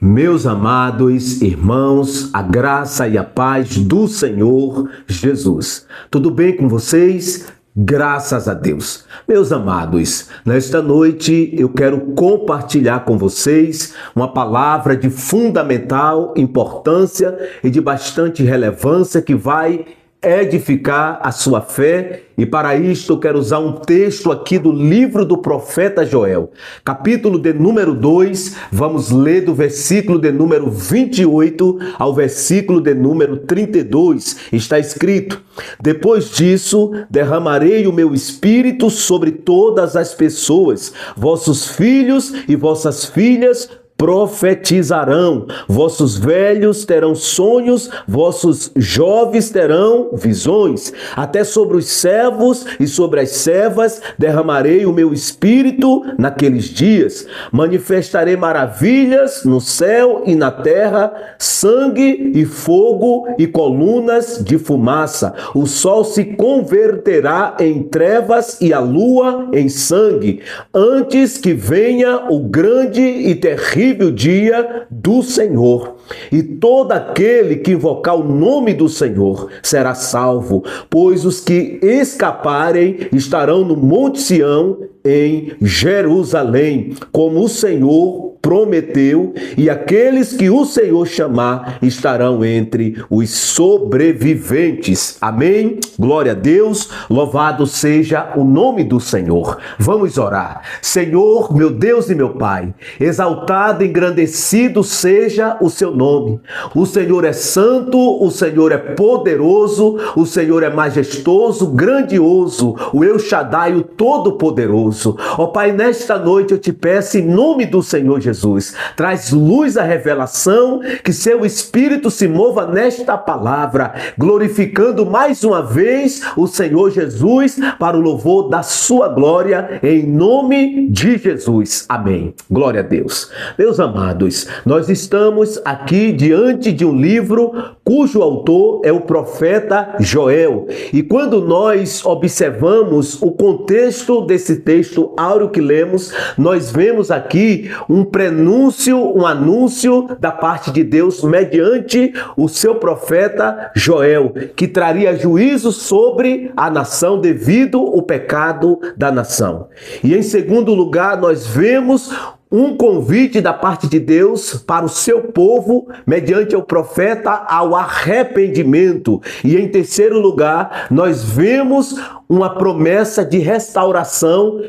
Meus amados irmãos, a graça e a paz do Senhor Jesus. Tudo bem com vocês? Graças a Deus. Meus amados, nesta noite eu quero compartilhar com vocês uma palavra de fundamental importância e de bastante relevância que vai edificar a sua fé, e para isto eu quero usar um texto aqui do livro do profeta Joel, capítulo de número 2, vamos ler do versículo de número 28 ao versículo de número 32, está escrito: depois disso derramarei o meu espírito sobre todas as pessoas, vossos filhos e vossas filhas profetizarão, vossos velhos terão sonhos, vossos jovens terão visões, até sobre os servos e sobre as servas derramarei o meu espírito naqueles dias, manifestarei maravilhas no céu e na terra, sangue e fogo e colunas de fumaça, o sol se converterá em trevas e a lua em sangue, antes que venha o grande e terrível dia do Senhor. E todo aquele que invocar o nome do Senhor será salvo, pois os que escaparem estarão no Monte Sião, em Jerusalém, como o Senhor prometeu, e aqueles que o Senhor chamar estarão entre os sobreviventes. Amém? Glória a Deus, louvado seja o nome do Senhor. Vamos orar. Senhor, meu Deus e meu Pai, exaltado e engrandecido seja o seu nome. O Senhor é santo, o Senhor é poderoso, o Senhor é majestoso, grandioso, o El Shaddai, o Todo-Poderoso. Ó Pai, nesta noite eu te peço em nome do Senhor Jesus, traz luz à revelação, que seu Espírito se mova nesta palavra, glorificando mais uma vez o Senhor Jesus para o louvor da sua glória, em nome de Jesus. Amém. Glória a Deus. Meus amados, nós estamos aqui diante de um livro cujo autor é o profeta Joel. E quando nós observamos o contexto desse texto áureo que lemos, nós vemos aqui um prenúncio, um anúncio da parte de Deus mediante o seu profeta Joel, que traria juízo sobre a nação devido ao pecado da nação. E em segundo lugar, nós vemos um convite da parte de Deus para o seu povo, mediante o profeta, ao arrependimento. E em terceiro lugar, nós vemos uma promessa de restauração,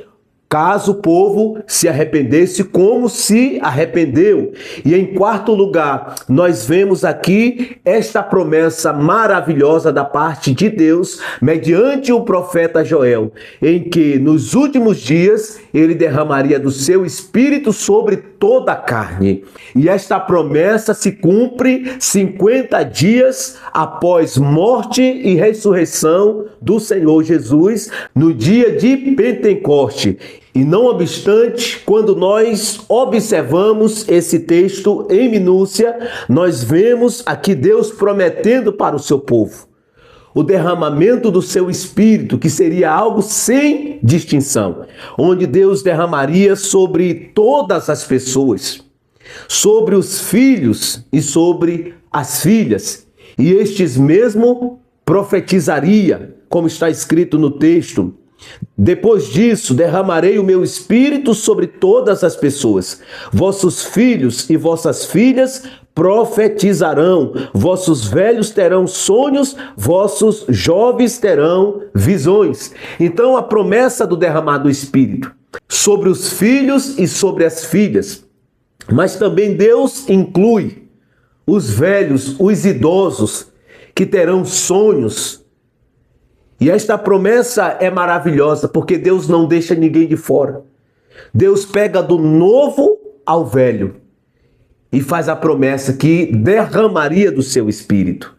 caso o povo se arrependesse, como se arrependeu. E em quarto lugar, nós vemos aqui esta promessa maravilhosa da parte de Deus, mediante o profeta Joel, em que nos últimos dias ele derramaria do seu espírito sobre toda a carne. E esta promessa se cumpre 50 dias após morte e ressurreição do Senhor Jesus, no dia de Pentecoste. E não obstante, quando nós observamos esse texto em minúcia, nós vemos aqui Deus prometendo para o seu povo o derramamento do seu espírito, que seria algo sem distinção, onde Deus derramaria sobre todas as pessoas, sobre os filhos e sobre as filhas, e estes mesmo profetizaria, como está escrito no texto: depois disso, derramarei o meu espírito sobre todas as pessoas. Vossos filhos e vossas filhas profetizarão. Vossos velhos terão sonhos, vossos jovens terão visões. Então, a promessa do derramar do espírito sobre os filhos e sobre as filhas. Mas também Deus inclui os velhos, os idosos, que terão sonhos. E esta promessa é maravilhosa, porque Deus não deixa ninguém de fora. Deus pega do novo ao velho e faz a promessa que derramaria do seu espírito.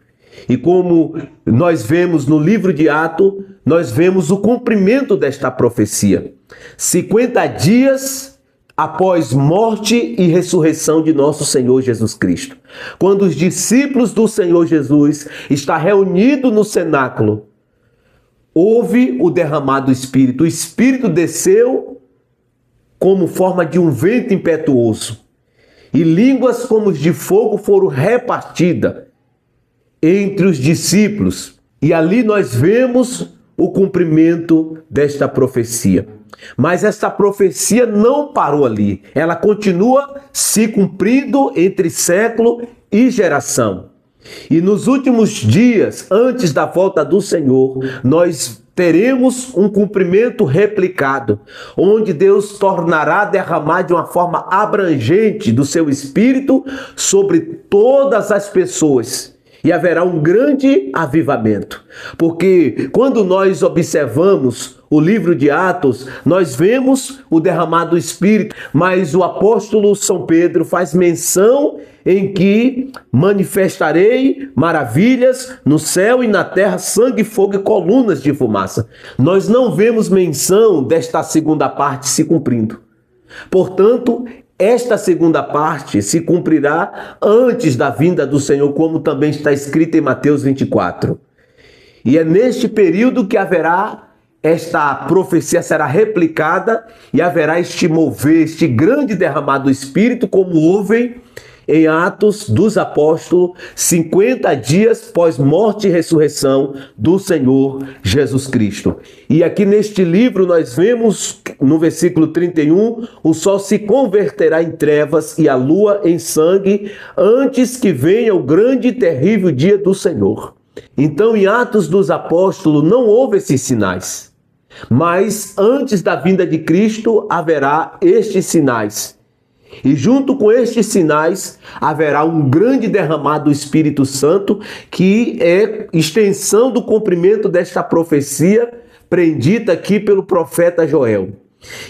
E como nós vemos no livro de Atos, nós vemos o cumprimento desta profecia. 50 dias após morte e ressurreição de nosso Senhor Jesus Cristo. Quando os discípulos do Senhor Jesus estão reunidos no cenáculo, houve o derramado do Espírito. O Espírito desceu como forma de um vento impetuoso. e línguas como de fogo foram repartidas entre os discípulos. E ali nós vemos o cumprimento desta profecia. Mas esta profecia não parou ali. Ela continua se cumprindo entre século e geração. E nos últimos dias, antes da volta do Senhor, nós teremos um cumprimento replicado, onde Deus tornará a derramar de uma forma abrangente do seu Espírito sobre todas as pessoas. E haverá um grande avivamento, porque quando nós observamos o livro de Atos, nós vemos o derramado do Espírito, mas o apóstolo São Pedro faz menção em que manifestarei maravilhas no céu e na terra, sangue, fogo e colunas de fumaça. Nós não vemos menção desta segunda parte se cumprindo. Portanto, esta segunda parte se cumprirá antes da vinda do Senhor, como também está escrito em Mateus 24. E é neste período que haverá esta profecia, será replicada e haverá este mover, este grande derramado do Espírito, como houve em Atos dos Apóstolos, 50 dias pós morte e ressurreição do Senhor Jesus Cristo. E aqui neste livro nós vemos, no versículo 31, o sol se converterá em trevas e a lua em sangue, antes que venha o grande e terrível dia do Senhor. Então, em Atos dos Apóstolos não houve esses sinais, mas antes da vinda de Cristo haverá estes sinais. E junto com estes sinais haverá um grande derramado do Espírito Santo, que é extensão do cumprimento desta profecia predita aqui pelo profeta Joel.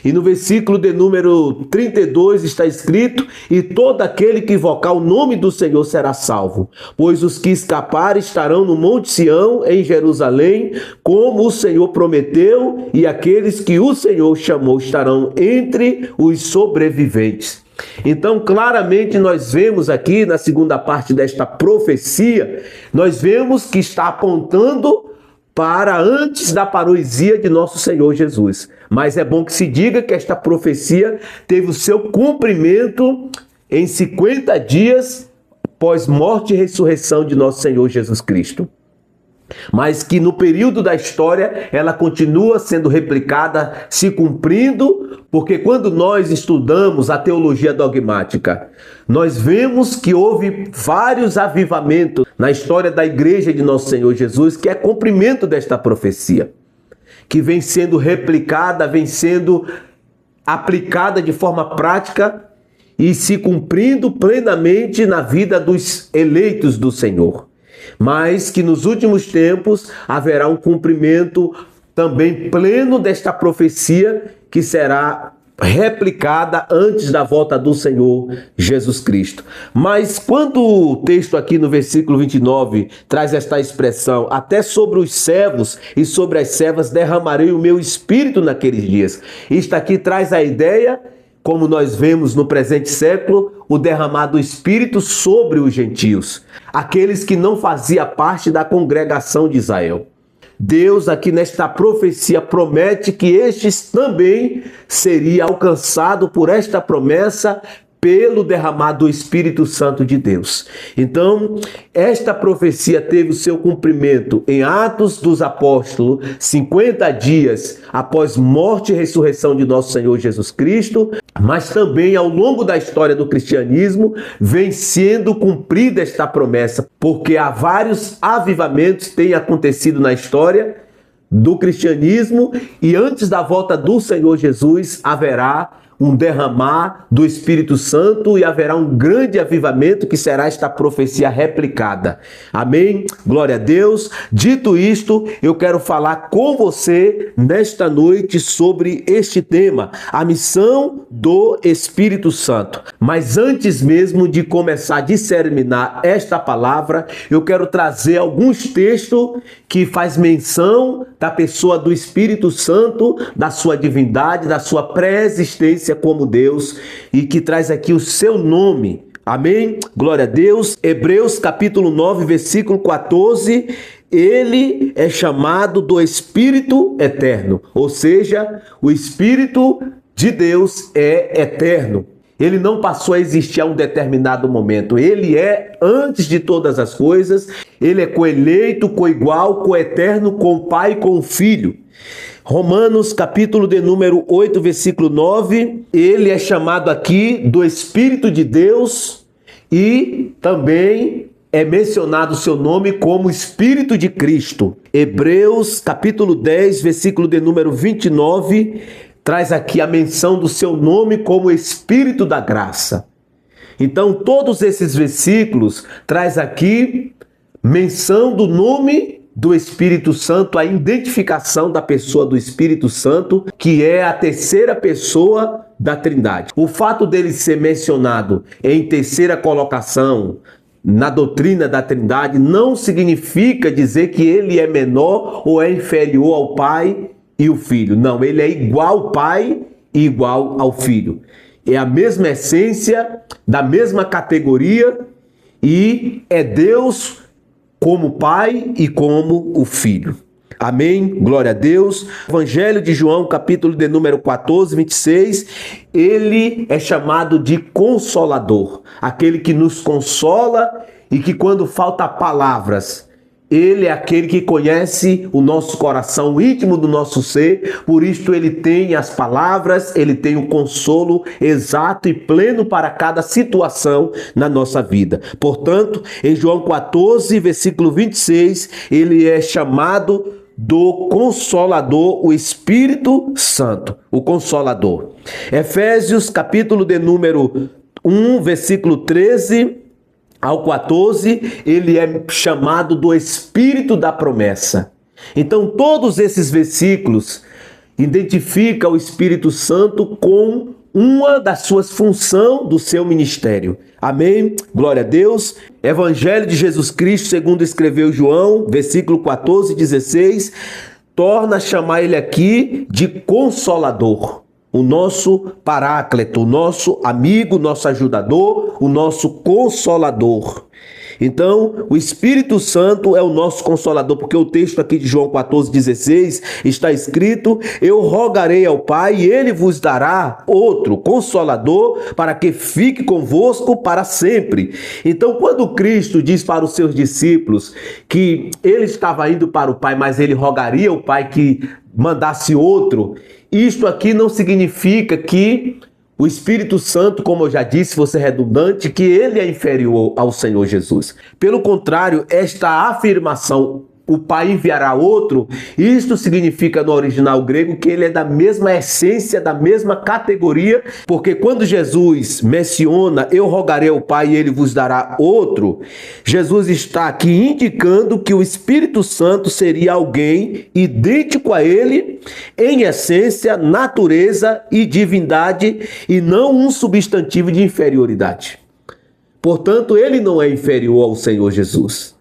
E no versículo de número 32 está escrito: e todo aquele que invocar o nome do Senhor será salvo, pois os que escaparem estarão no Monte Sião, em Jerusalém, como o Senhor prometeu, e aqueles que o Senhor chamou estarão entre os sobreviventes. Então, claramente, nós vemos aqui na segunda parte desta profecia, nós vemos que está apontando para antes da parousia de nosso Senhor Jesus. Mas é bom que se diga que esta profecia teve o seu cumprimento em 50 dias pós morte e ressurreição de nosso Senhor Jesus Cristo. Mas que no período da história ela continua sendo replicada, se cumprindo, porque quando nós estudamos a teologia dogmática, nós vemos que houve vários avivamentos na história da igreja de nosso Senhor Jesus, que é cumprimento desta profecia, que vem sendo replicada, vem sendo aplicada de forma prática e se cumprindo plenamente na vida dos eleitos do Senhor. Mas que nos últimos tempos haverá um cumprimento também pleno desta profecia, que será replicada antes da volta do Senhor Jesus Cristo. Mas quando o texto aqui no versículo 29 traz esta expressão: até sobre os servos e sobre as servas derramarei o meu espírito naqueles dias. Isto aqui traz a ideia, como nós vemos no presente século, o derramado do Espírito sobre os gentios, aqueles que não faziam parte da congregação de Israel. Deus aqui nesta profecia promete que estes também seriam alcançados por esta promessa pelo derramado do Espírito Santo de Deus. Então, esta profecia teve o seu cumprimento em Atos dos Apóstolos, 50 dias após morte e ressurreição de nosso Senhor Jesus Cristo, mas também ao longo da história do cristianismo vem sendo cumprida esta promessa, porque há vários avivamentos que têm acontecido na história do cristianismo, e antes da volta do Senhor Jesus haverá um derramar do Espírito Santo e haverá um grande avivamento, que será esta profecia replicada. Amém? Glória a Deus. Dito isto, eu quero falar com você nesta noite sobre este tema, a missão do Espírito Santo. Mas antes mesmo de começar a disseminar esta palavra, eu quero trazer alguns textos que faz menção da pessoa do Espírito Santo, da sua divindade, da sua pré-existência como Deus, e que traz aqui o seu nome. Amém? Glória a Deus. Hebreus capítulo 9, versículo 14, ele é chamado do Espírito Eterno, ou seja, o Espírito de Deus é eterno. Ele não passou a existir a um determinado momento. Ele é antes de todas as coisas. Ele é coeleito, coigual, coeterno com o Pai e com o Filho. Romanos, capítulo de número 8, versículo 9. Ele é chamado aqui do Espírito de Deus e também é mencionado o seu nome como Espírito de Cristo. Hebreus, capítulo 10, versículo de número 29, traz aqui a menção do seu nome como Espírito da Graça. Então, todos esses versículos traz aqui menção do nome do Espírito Santo, a identificação da pessoa do Espírito Santo, que é a terceira pessoa da Trindade. O fato dele ser mencionado em terceira colocação na doutrina da Trindade não significa dizer que ele é menor ou é inferior ao Pai e o Filho. Não, ele é igual ao Pai e igual ao Filho. É a mesma essência, da mesma categoria, e é Deus como Pai e como o Filho. Amém? Glória a Deus. Evangelho de João, capítulo de número 14, 26, ele é chamado de Consolador, aquele que nos consola e que quando falta palavras, ele é aquele que conhece o nosso coração, o íntimo do nosso ser, por isso ele tem as palavras, ele tem o consolo exato e pleno para cada situação na nossa vida. Portanto, em João 14, versículo 26, ele é chamado do Consolador, o Espírito Santo, o Consolador. Efésios, capítulo de número 1, versículo 13 ao 14, ele é chamado do Espírito da promessa. Então, todos esses versículos identificam o Espírito Santo com uma das suas funções do seu ministério. Amém? Glória a Deus. Evangelho de Jesus Cristo, segundo escreveu João, versículo 14 e 16, torna a chamar ele aqui de Consolador. O nosso Paráclito, o nosso amigo, nosso ajudador, o nosso Consolador. Então, o Espírito Santo é o nosso Consolador, porque o texto aqui de João 14,16 está escrito: eu rogarei ao Pai e ele vos dará outro Consolador para que fique convosco para sempre. Então, quando Cristo diz para os seus discípulos que ele estava indo para o Pai, mas ele rogaria ao Pai que mandasse outro, isto aqui não significa que o Espírito Santo, como eu já disse, vou ser redundante, que ele é inferior ao Senhor Jesus. Pelo contrário, esta afirmação, o Pai enviará outro, isto significa no original grego que ele é da mesma essência, da mesma categoria, porque quando Jesus menciona, eu rogarei ao Pai e ele vos dará outro, Jesus está aqui indicando que o Espírito Santo seria alguém idêntico a ele em essência, natureza e divindade, e não um substantivo de inferioridade. Portanto, ele não é inferior ao Senhor Jesus.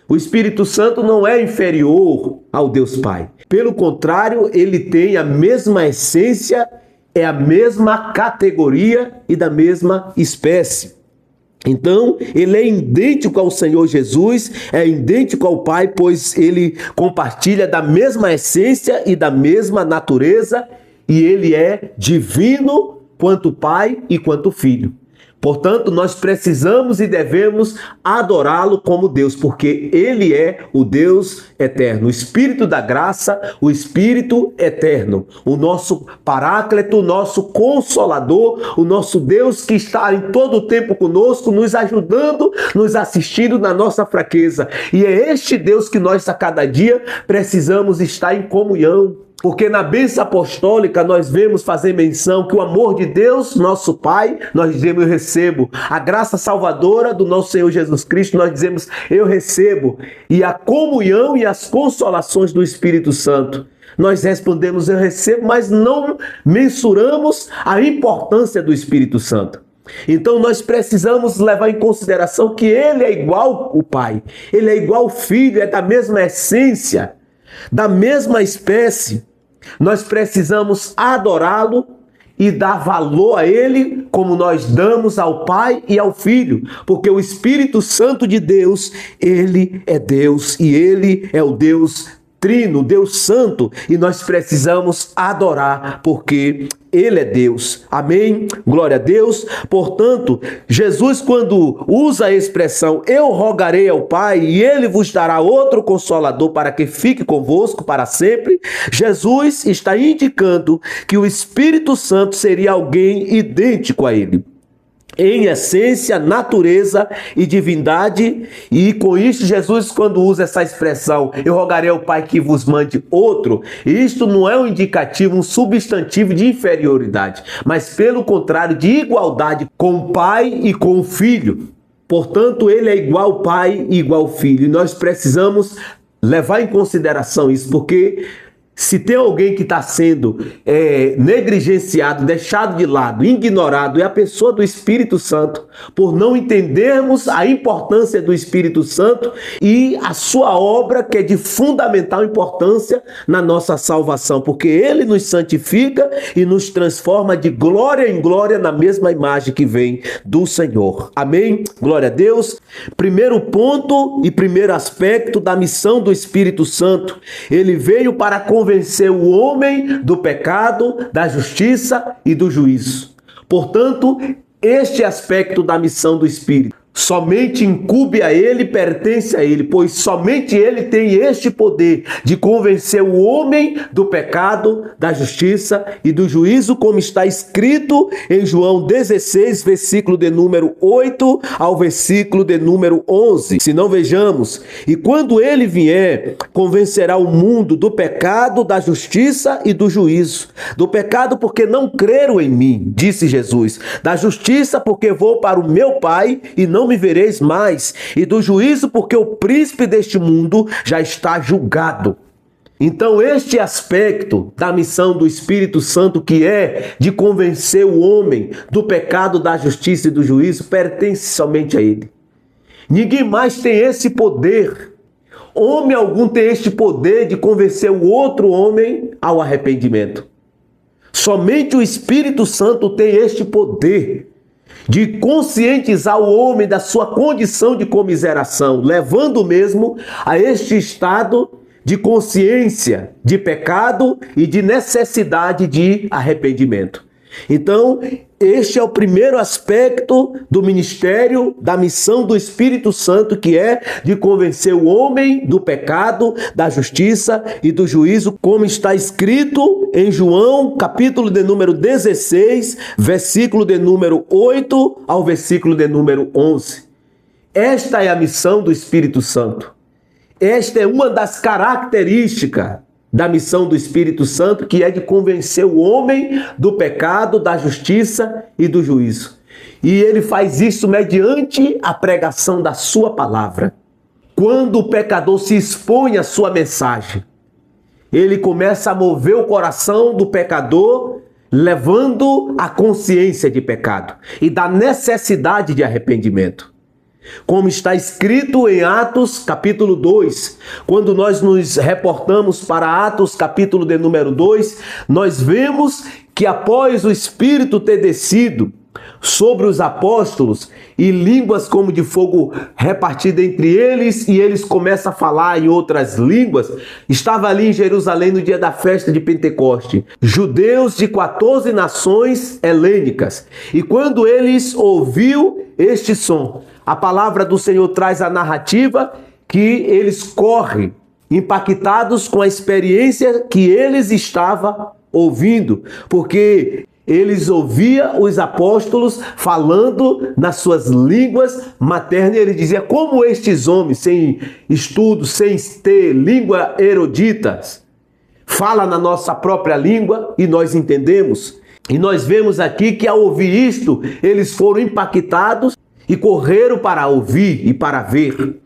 O Espírito Santo não é inferior ao Deus Pai. Pelo contrário, ele tem a mesma essência, é a mesma categoria e da mesma espécie. Então, ele é idêntico ao Senhor Jesus, é idêntico ao Pai, pois ele compartilha da mesma essência e da mesma natureza, e ele é divino quanto Pai e quanto Filho. Portanto, nós precisamos e devemos adorá-lo como Deus, porque ele é o Deus eterno, o Espírito da graça, o Espírito eterno, o nosso Paráclito, o nosso Consolador, o nosso Deus que está em todo o tempo conosco, nos ajudando, nos assistindo na nossa fraqueza. E é este Deus que nós a cada dia precisamos estar em comunhão. Porque na bênção apostólica nós vemos fazer menção que o amor de Deus, nosso Pai, nós dizemos eu recebo. A graça salvadora do nosso Senhor Jesus Cristo, nós dizemos eu recebo. E a comunhão e as consolações do Espírito Santo, nós respondemos eu recebo, mas não mensuramos a importância do Espírito Santo. Então nós precisamos levar em consideração que ele é igual ao Pai, ele é igual ao Filho, é da mesma essência, da mesma espécie. Nós precisamos adorá-lo e dar valor a ele como nós damos ao Pai e ao Filho, porque o Espírito Santo de Deus, ele é Deus e ele é o Deus Trino, Deus Santo, e nós precisamos adorar, porque Ele é Deus. Amém? Glória a Deus. Portanto, Jesus, quando usa a expressão eu rogarei ao Pai e Ele vos dará outro Consolador para que fique convosco para sempre, Jesus está indicando que o Espírito Santo seria alguém idêntico a Ele, em essência, natureza e divindade. E com isso Jesus, quando usa essa expressão eu rogarei ao Pai que vos mande outro, isto não é um indicativo, um substantivo de inferioridade, mas pelo contrário, de igualdade com o Pai e com o Filho. Portanto, ele é igual ao Pai e igual ao Filho, e nós precisamos levar em consideração isso, porque se tem alguém que está sendo negligenciado, deixado de lado, ignorado, é a pessoa do Espírito Santo, por não entendermos a importância do Espírito Santo e a sua obra, que é de fundamental importância na nossa salvação, porque ele nos santifica e nos transforma de glória em glória na mesma imagem que vem do Senhor. Amém? Glória a Deus. Primeiro ponto e primeiro aspecto da missão do Espírito Santo: ele veio para convencer o homem do pecado, da justiça e do juízo. Portanto, este aspecto da missão do Espírito somente incumbe a ele, pertence a ele, pois somente ele tem este poder de convencer o homem do pecado, da justiça e do juízo, como está escrito em João 16, versículo de número 8 ao versículo de número 11. Se não, vejamos: e quando ele vier, convencerá o mundo do pecado, da justiça e do juízo. Do pecado, porque não creram em mim, disse Jesus. Da justiça, porque vou para o meu Pai e não me vereis mais, e do juízo, porque o príncipe deste mundo já está julgado. Então, este aspecto da missão do Espírito Santo, que é de convencer o homem do pecado, da justiça e do juízo, pertence somente a ele. Ninguém mais tem esse poder. Homem algum tem este poder de convencer o outro homem ao arrependimento. Somente o Espírito Santo tem este poder de conscientizar o homem da sua condição de comiseração, levando mesmo a este estado de consciência de pecado e de necessidade de arrependimento. Então, este é o primeiro aspecto do ministério, da missão do Espírito Santo, que é de convencer o homem do pecado, da justiça e do juízo, como está escrito em João, capítulo de número 16, versículo de número 8 ao versículo de número 11. Esta é a missão do Espírito Santo. Esta é uma das características da missão do Espírito Santo, que é de convencer o homem do pecado, da justiça e do juízo. E ele faz isso mediante a pregação da sua palavra. Quando o pecador se expõe à sua mensagem, ele começa a mover o coração do pecador, levando a consciência de pecado e da necessidade de arrependimento. Como está escrito em Atos capítulo 2, quando nós nos reportamos para Atos capítulo de número 2, nós vemos que após o Espírito ter descido sobre os apóstolos e línguas como de fogo repartida entre eles, e eles começam a falar em outras línguas, estava ali em Jerusalém no dia da festa de Pentecoste, judeus de 14 nações helênicas, e quando eles ouviram este som, a palavra do Senhor traz a narrativa que eles correm, impactados com a experiência que eles estavam ouvindo, porque eles ouviam os apóstolos falando nas suas línguas maternas, e ele dizia: como estes homens, sem estudo, sem ter língua eruditas, fala na nossa própria língua e nós entendemos. E nós vemos aqui que ao ouvir isto, eles foram impactados e correram para ouvir e para ver.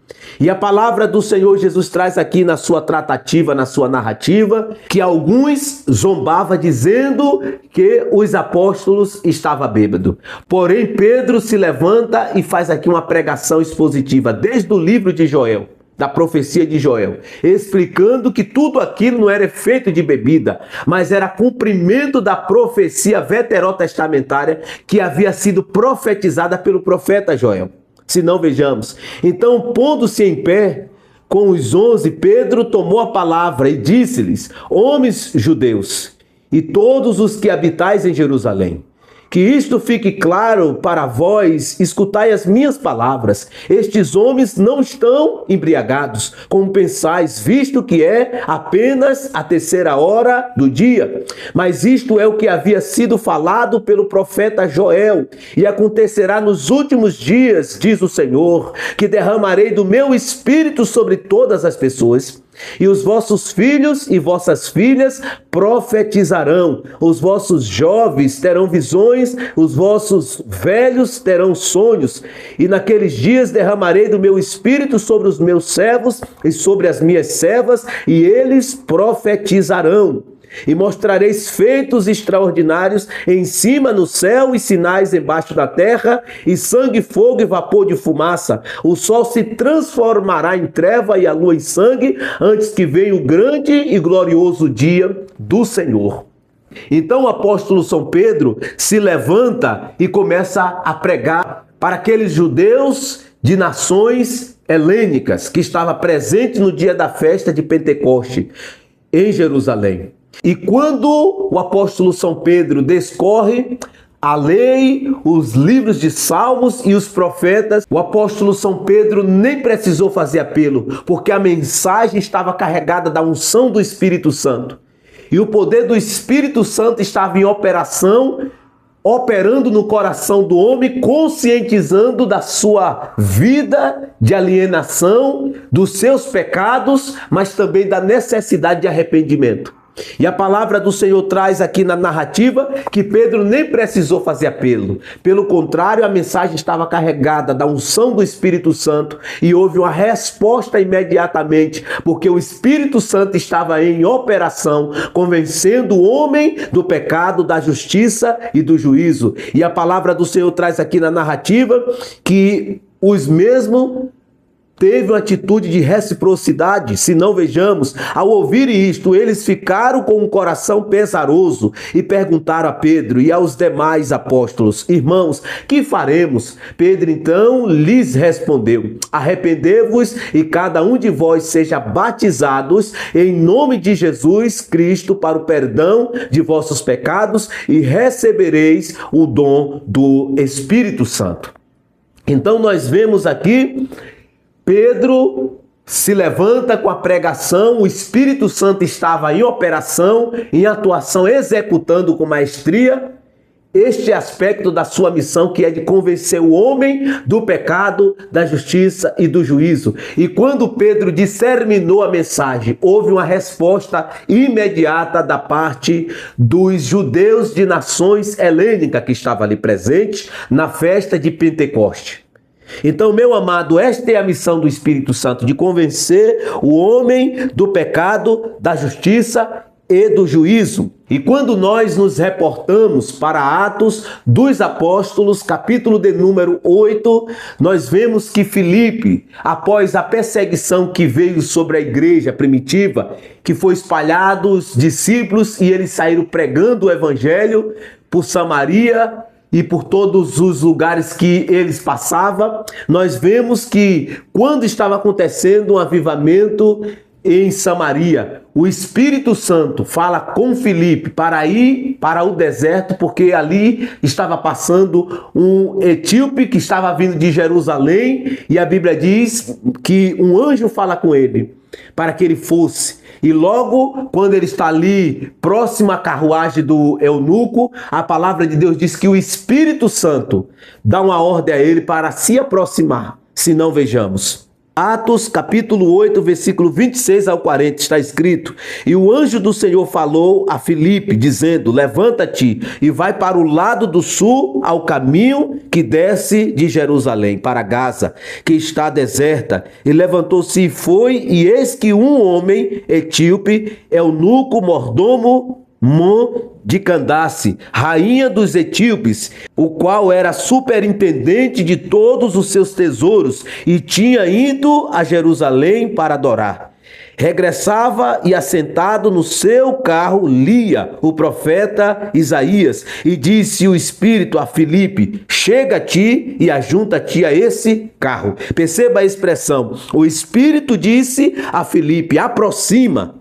E a palavra do Senhor Jesus traz aqui na sua tratativa, na sua narrativa, que alguns zombavam dizendo que os apóstolos estavam bêbados. Porém, Pedro se levanta e faz aqui uma pregação expositiva, desde o livro de Joel, da profecia de Joel, explicando que tudo aquilo não era efeito de bebida, mas era cumprimento da profecia veterotestamentária que havia sido profetizada pelo profeta Joel. Se não, vejamos. Então, pondo-se em pé, com os 11, Pedro tomou a palavra e disse-lhes: homens judeus, e todos os que habitais em Jerusalém, que isto fique claro para vós, escutai as minhas palavras. Estes homens não estão embriagados, como pensais, visto que é apenas a 3ª hora do dia. Mas isto é o que havia sido falado pelo profeta Joel. E acontecerá nos últimos dias, diz o Senhor, que derramarei do meu espírito sobre todas as pessoas. E os vossos filhos e vossas filhas profetizarão, os vossos jovens terão visões, os vossos velhos terão sonhos. E naqueles dias derramarei do meu espírito sobre os meus servos e sobre as minhas servas, e eles profetizarão. E mostrareis feitos extraordinários em cima no céu e sinais embaixo da terra, e sangue, fogo e vapor de fumaça. O sol se transformará em treva e a lua em sangue, antes que venha o grande e glorioso dia do Senhor. Então o apóstolo São Pedro se levanta e começa a pregar para aqueles judeus de nações helênicas que estavam presentes no dia da festa de Pentecoste em Jerusalém. E quando o apóstolo São Pedro discorre a lei, os livros de Salmos e os profetas, o apóstolo São Pedro nem precisou fazer apelo, porque a mensagem estava carregada da unção do Espírito Santo. E o poder do Espírito Santo estava em operação, operando no coração do homem, conscientizando da sua vida de alienação, dos seus pecados, mas também da necessidade de arrependimento. E a palavra do Senhor traz aqui na narrativa que Pedro nem precisou fazer apelo. Pelo contrário, a mensagem estava carregada da unção do Espírito Santo e houve uma resposta imediatamente, porque o Espírito Santo estava em operação, convencendo o homem do pecado, da justiça e do juízo. E a palavra do Senhor traz aqui na narrativa que os mesmos teve uma atitude de reciprocidade. Se não, vejamos, ao ouvir isto, eles ficaram com um coração pesaroso e perguntaram a Pedro e aos demais apóstolos: irmãos, que faremos? Pedro então lhes respondeu: arrependei-vos e cada um de vós seja batizados em nome de Jesus Cristo para o perdão de vossos pecados e recebereis o dom do Espírito Santo. Então nós vemos aqui Pedro se levanta com a pregação, o Espírito Santo estava em operação, em atuação, executando com maestria este aspecto da sua missão, que é de convencer o homem do pecado, da justiça e do juízo. E quando Pedro discerninou a mensagem, houve uma resposta imediata da parte dos judeus de nações helênicas que estavam ali presentes na festa de Pentecoste. Então, meu amado, esta é a missão do Espírito Santo, de convencer o homem do pecado, da justiça e do juízo. E quando nós nos reportamos para Atos dos Apóstolos, capítulo de número 8, nós vemos que Filipe, após a perseguição que veio sobre a igreja primitiva, que foi espalhado os discípulos e eles saíram pregando o evangelho por Samaria e por todos os lugares que eles passavam, nós vemos que quando estava acontecendo um avivamento em Samaria, o Espírito Santo fala com Filipe para ir para o deserto, porque ali estava passando um etíope que estava vindo de Jerusalém, e a Bíblia diz que um anjo fala com ele para que ele fosse. E logo, quando ele está ali, próximo à carruagem do eunuco, a palavra de Deus diz que o Espírito Santo dá uma ordem a ele para se aproximar. Se não, vejamos. Atos, capítulo 8, versículo 26 ao 40, está escrito: e o anjo do Senhor falou a Filipe, dizendo: levanta-te e vai para o lado do sul, ao caminho que desce de Jerusalém para Gaza, que está deserta. E levantou-se e foi, e eis que um homem etíope, eunuco, mordomo de Candace, rainha dos etíopes, o qual era superintendente de todos os seus tesouros, e tinha ido a Jerusalém para adorar. Regressava e, assentado no seu carro, lia o profeta Isaías, e disse o Espírito a Filipe: chega-te e ajunta-te a esse carro. Perceba a expressão: o Espírito disse a Filipe: aproxima.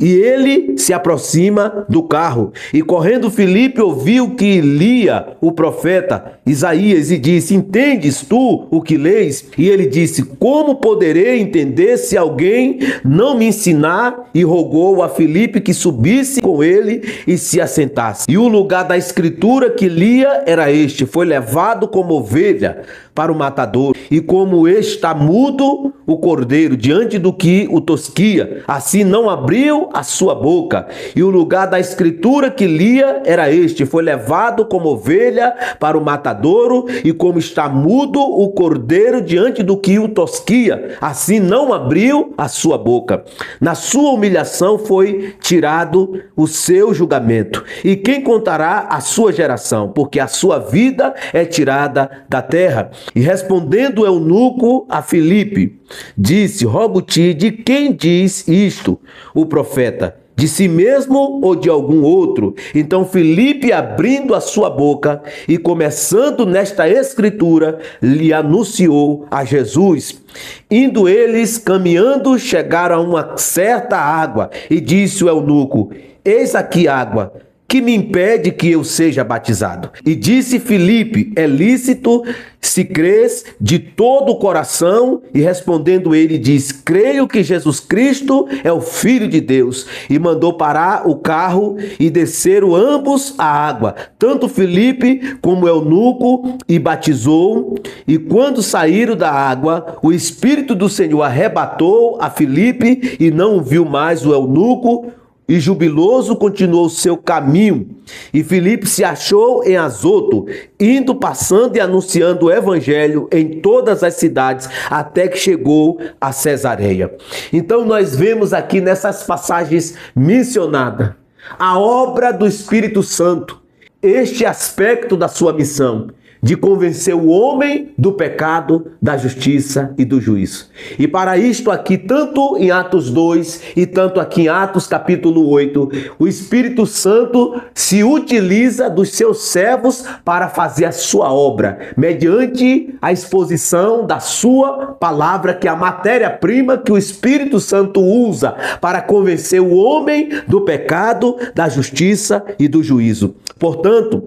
E ele se aproxima do carro. E correndo Filipe ouviu que lia o profeta Isaías e disse: entendes tu o que lês? E ele disse: como poderei entender se alguém não me ensinar? E rogou a Filipe que subisse com ele e se assentasse. E o lugar da escritura que lia era este: foi levado como ovelha para o matador, e como está mudo o cordeiro diante do que o tosquia, assim não abriu a sua boca. E o lugar da escritura que lia era este: foi levado como ovelha para o matadouro, e como está mudo o cordeiro diante do que o tosquia, assim não abriu a sua boca. Na sua humilhação foi tirado o seu julgamento. E quem contará a sua geração? Porque a sua vida é tirada da terra. E respondendo o eunuco a Filipe, disse: rogo-te, de quem diz isto o profeta? De si mesmo ou de algum outro? Então Filipe, abrindo a sua boca e começando nesta escritura, lhe anunciou a Jesus. Indo eles caminhando, chegaram a uma certa água, e disse o eunuco: eis aqui água, que me impede que eu seja batizado? E disse Filipe: é lícito se crês de todo o coração? E respondendo ele, diz: creio que Jesus Cristo é o Filho de Deus. E mandou parar o carro e desceram ambos a água, tanto Filipe como o eunuco, e batizou. E quando saíram da água, o Espírito do Senhor arrebatou a Filipe, e não viu mais o eunuco, e jubiloso continuou o seu caminho. E Filipe se achou em Azoto, indo, passando e anunciando o evangelho em todas as cidades, até que chegou a Cesareia. Então nós vemos aqui nessas passagens mencionadas a obra do Espírito Santo, este aspecto da sua missão, de convencer o homem do pecado, da justiça e do juízo. E para isto aqui, tanto em Atos 2 e tanto aqui em Atos capítulo 8, o Espírito Santo se utiliza dos seus servos para fazer a sua obra, mediante a exposição da sua palavra, que é a matéria-prima que o Espírito Santo usa para convencer o homem do pecado, da justiça e do juízo. Portanto,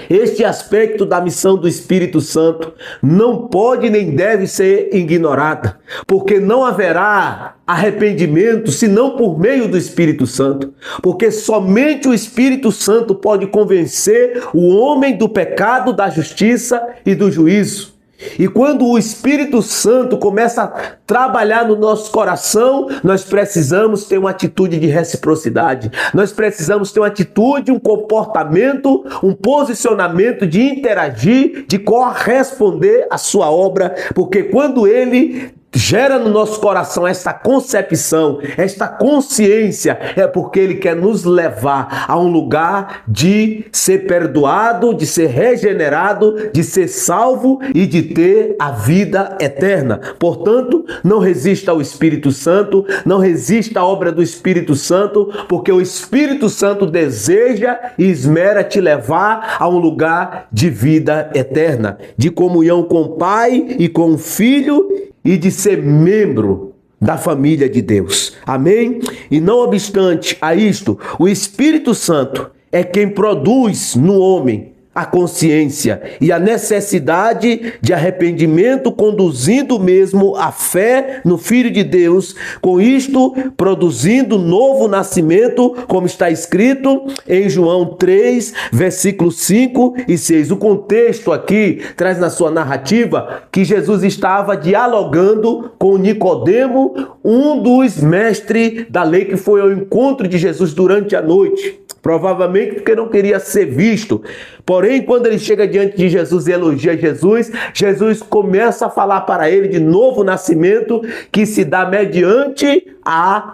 este aspecto da missão do Espírito Santo não pode nem deve ser ignorado, porque não haverá arrependimento senão por meio do Espírito Santo, porque somente o Espírito Santo pode convencer o homem do pecado, da justiça e do juízo. E quando o Espírito Santo começa a trabalhar no nosso coração, nós precisamos ter uma atitude de reciprocidade. Nós precisamos ter uma atitude, um comportamento, um posicionamento de interagir, de corresponder à sua obra, porque quando ele gera no nosso coração esta concepção, esta consciência, é porque ele quer nos levar a um lugar de ser perdoado, de ser regenerado, de ser salvo e de ter a vida eterna. Portanto, não resista ao Espírito Santo, não resista à obra do Espírito Santo, porque o Espírito Santo deseja e esmera te levar a um lugar de vida eterna, de comunhão com o Pai e com o Filho, e de ser membro da família de Deus. Amém? E não obstante a isto, o Espírito Santo é quem produz no homem a consciência e a necessidade de arrependimento, conduzindo mesmo a fé no Filho de Deus, com isto produzindo novo nascimento, como está escrito em João 3, versículos 5 e 6. O contexto aqui traz na sua narrativa que Jesus estava dialogando com Nicodemo, um dos mestres da lei, que foi ao encontro de Jesus durante a noite, provavelmente porque não queria ser visto. Porém, quando ele chega diante de Jesus e elogia Jesus, Jesus começa a falar para ele de novo nascimento, que se dá mediante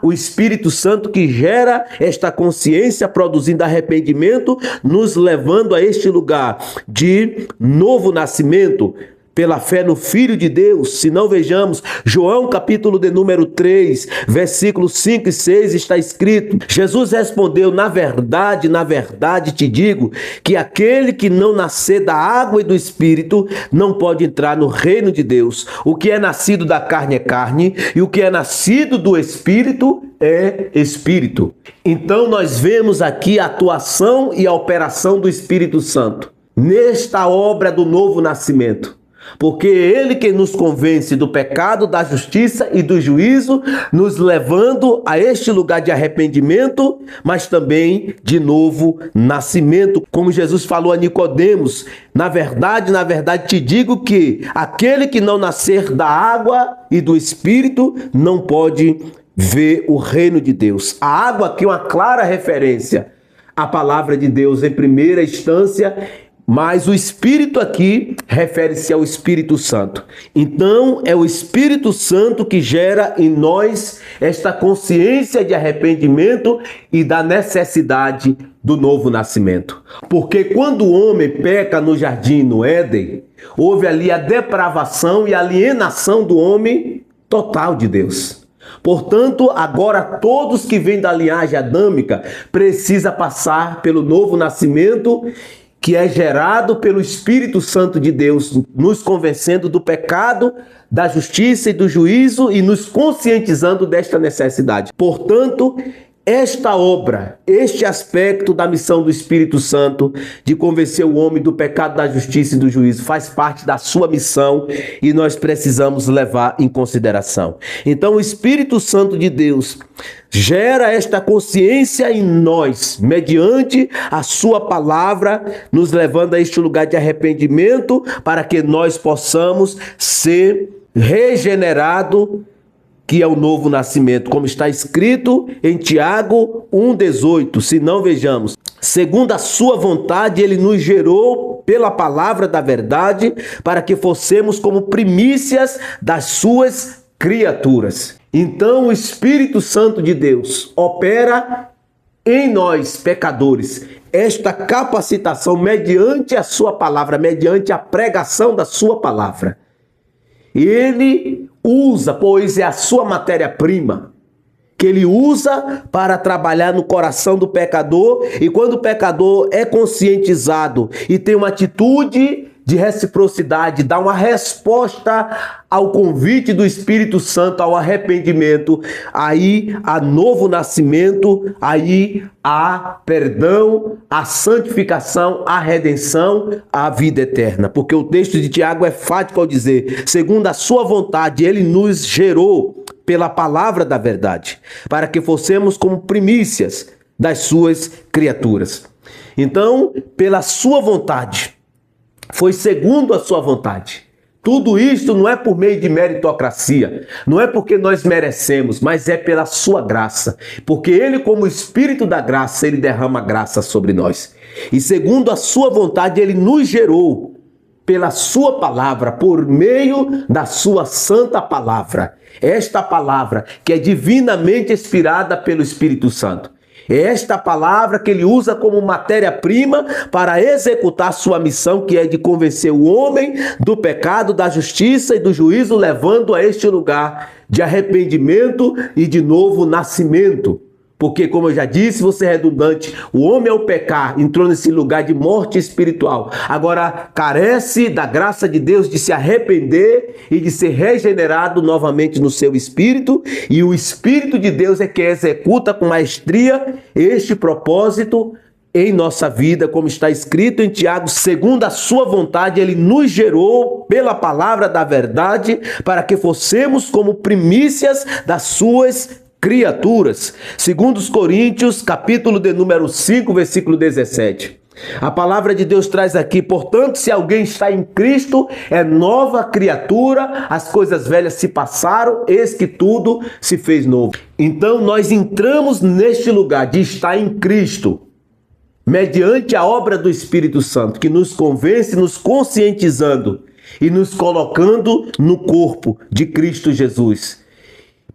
o Espírito Santo, que gera esta consciência, produzindo arrependimento, nos levando a este lugar de novo nascimento. pela fé no Filho de Deus. Se não, vejamos João capítulo de número 3, versículos 5 e 6, está escrito: Jesus respondeu: na verdade te digo, que aquele que não nascer da água e do Espírito não pode entrar no reino de Deus. O que é nascido da carne é carne, e o que é nascido do Espírito é Espírito. Então nós vemos aqui a atuação e a operação do Espírito Santo nesta obra do novo nascimento. Porque é Ele que nos convence do pecado, da justiça e do juízo, nos levando a este lugar de arrependimento, mas também de novo nascimento. Como Jesus falou a Nicodemos: na verdade te digo que aquele que não nascer da água e do Espírito não pode ver o reino de Deus. A água aqui é uma clara referência à palavra de Deus em primeira instância, mas o Espírito aqui refere-se ao Espírito Santo. Então, é o Espírito Santo que gera em nós esta consciência de arrependimento e da necessidade do novo nascimento. Porque quando o homem peca no jardim, no Éden, houve ali a depravação e a alienação do homem total de Deus. Portanto, agora todos que vêm da linhagem adâmica precisam passar pelo novo nascimento, que é gerado pelo Espírito Santo de Deus, nos convencendo do pecado, da justiça e do juízo e nos conscientizando desta necessidade. Portanto, esta obra, este aspecto da missão do Espírito Santo de convencer o homem do pecado, da justiça e do juízo faz parte da sua missão e nós precisamos levar em consideração. Então, o Espírito Santo de Deus gera esta consciência em nós, mediante a sua palavra, nos levando a este lugar de arrependimento para que nós possamos ser regenerados, que é o novo nascimento, como está escrito em Tiago 1,18. Se não, vejamos: segundo a sua vontade, ele nos gerou pela palavra da verdade, para que fossemos como primícias das suas criaturas. Então, o Espírito Santo de Deus opera em nós, pecadores, esta capacitação mediante a sua palavra, mediante a pregação da sua palavra. Ele usa, pois é a sua matéria-prima, que ele usa para trabalhar no coração do pecador, e quando o pecador é conscientizado e tem uma atitude de reciprocidade, dá uma resposta ao convite do Espírito Santo, ao arrependimento, aí há novo nascimento, aí há perdão, a santificação, a redenção, a vida eterna. Porque o texto de Tiago é fático ao dizer: segundo a sua vontade, ele nos gerou pela palavra da verdade, para que fossemos como primícias das suas criaturas. Então, pela sua vontade, foi segundo a sua vontade. Tudo isto não é por meio de meritocracia, não é porque nós merecemos, mas é pela sua graça. Porque ele, como Espírito da graça, ele derrama graça sobre nós. E segundo a sua vontade, ele nos gerou pela sua palavra, por meio da sua santa palavra. Esta palavra que é divinamente inspirada pelo Espírito Santo. É esta palavra que ele usa como matéria-prima para executar sua missão, que é de convencer o homem do pecado, da justiça e do juízo, levando a este lugar de arrependimento e de novo nascimento. Porque, como eu já disse, vou ser redundante, o homem ao pecar entrou nesse lugar de morte espiritual. Agora carece da graça de Deus de se arrepender e de ser regenerado novamente no seu espírito. E o Espírito de Deus é que executa com maestria este propósito em nossa vida, como está escrito em Tiago: segundo a sua vontade, ele nos gerou pela palavra da verdade, para que fossemos como primícias das suas criaturas. Segundo os Coríntios, capítulo de número 5, versículo 17. A palavra de Deus traz aqui: portanto, se alguém está em Cristo, é nova criatura, as coisas velhas se passaram, eis que tudo se fez novo. Então nós entramos neste lugar de estar em Cristo, mediante a obra do Espírito Santo, que nos convence, nos conscientizando e nos colocando no corpo de Cristo Jesus.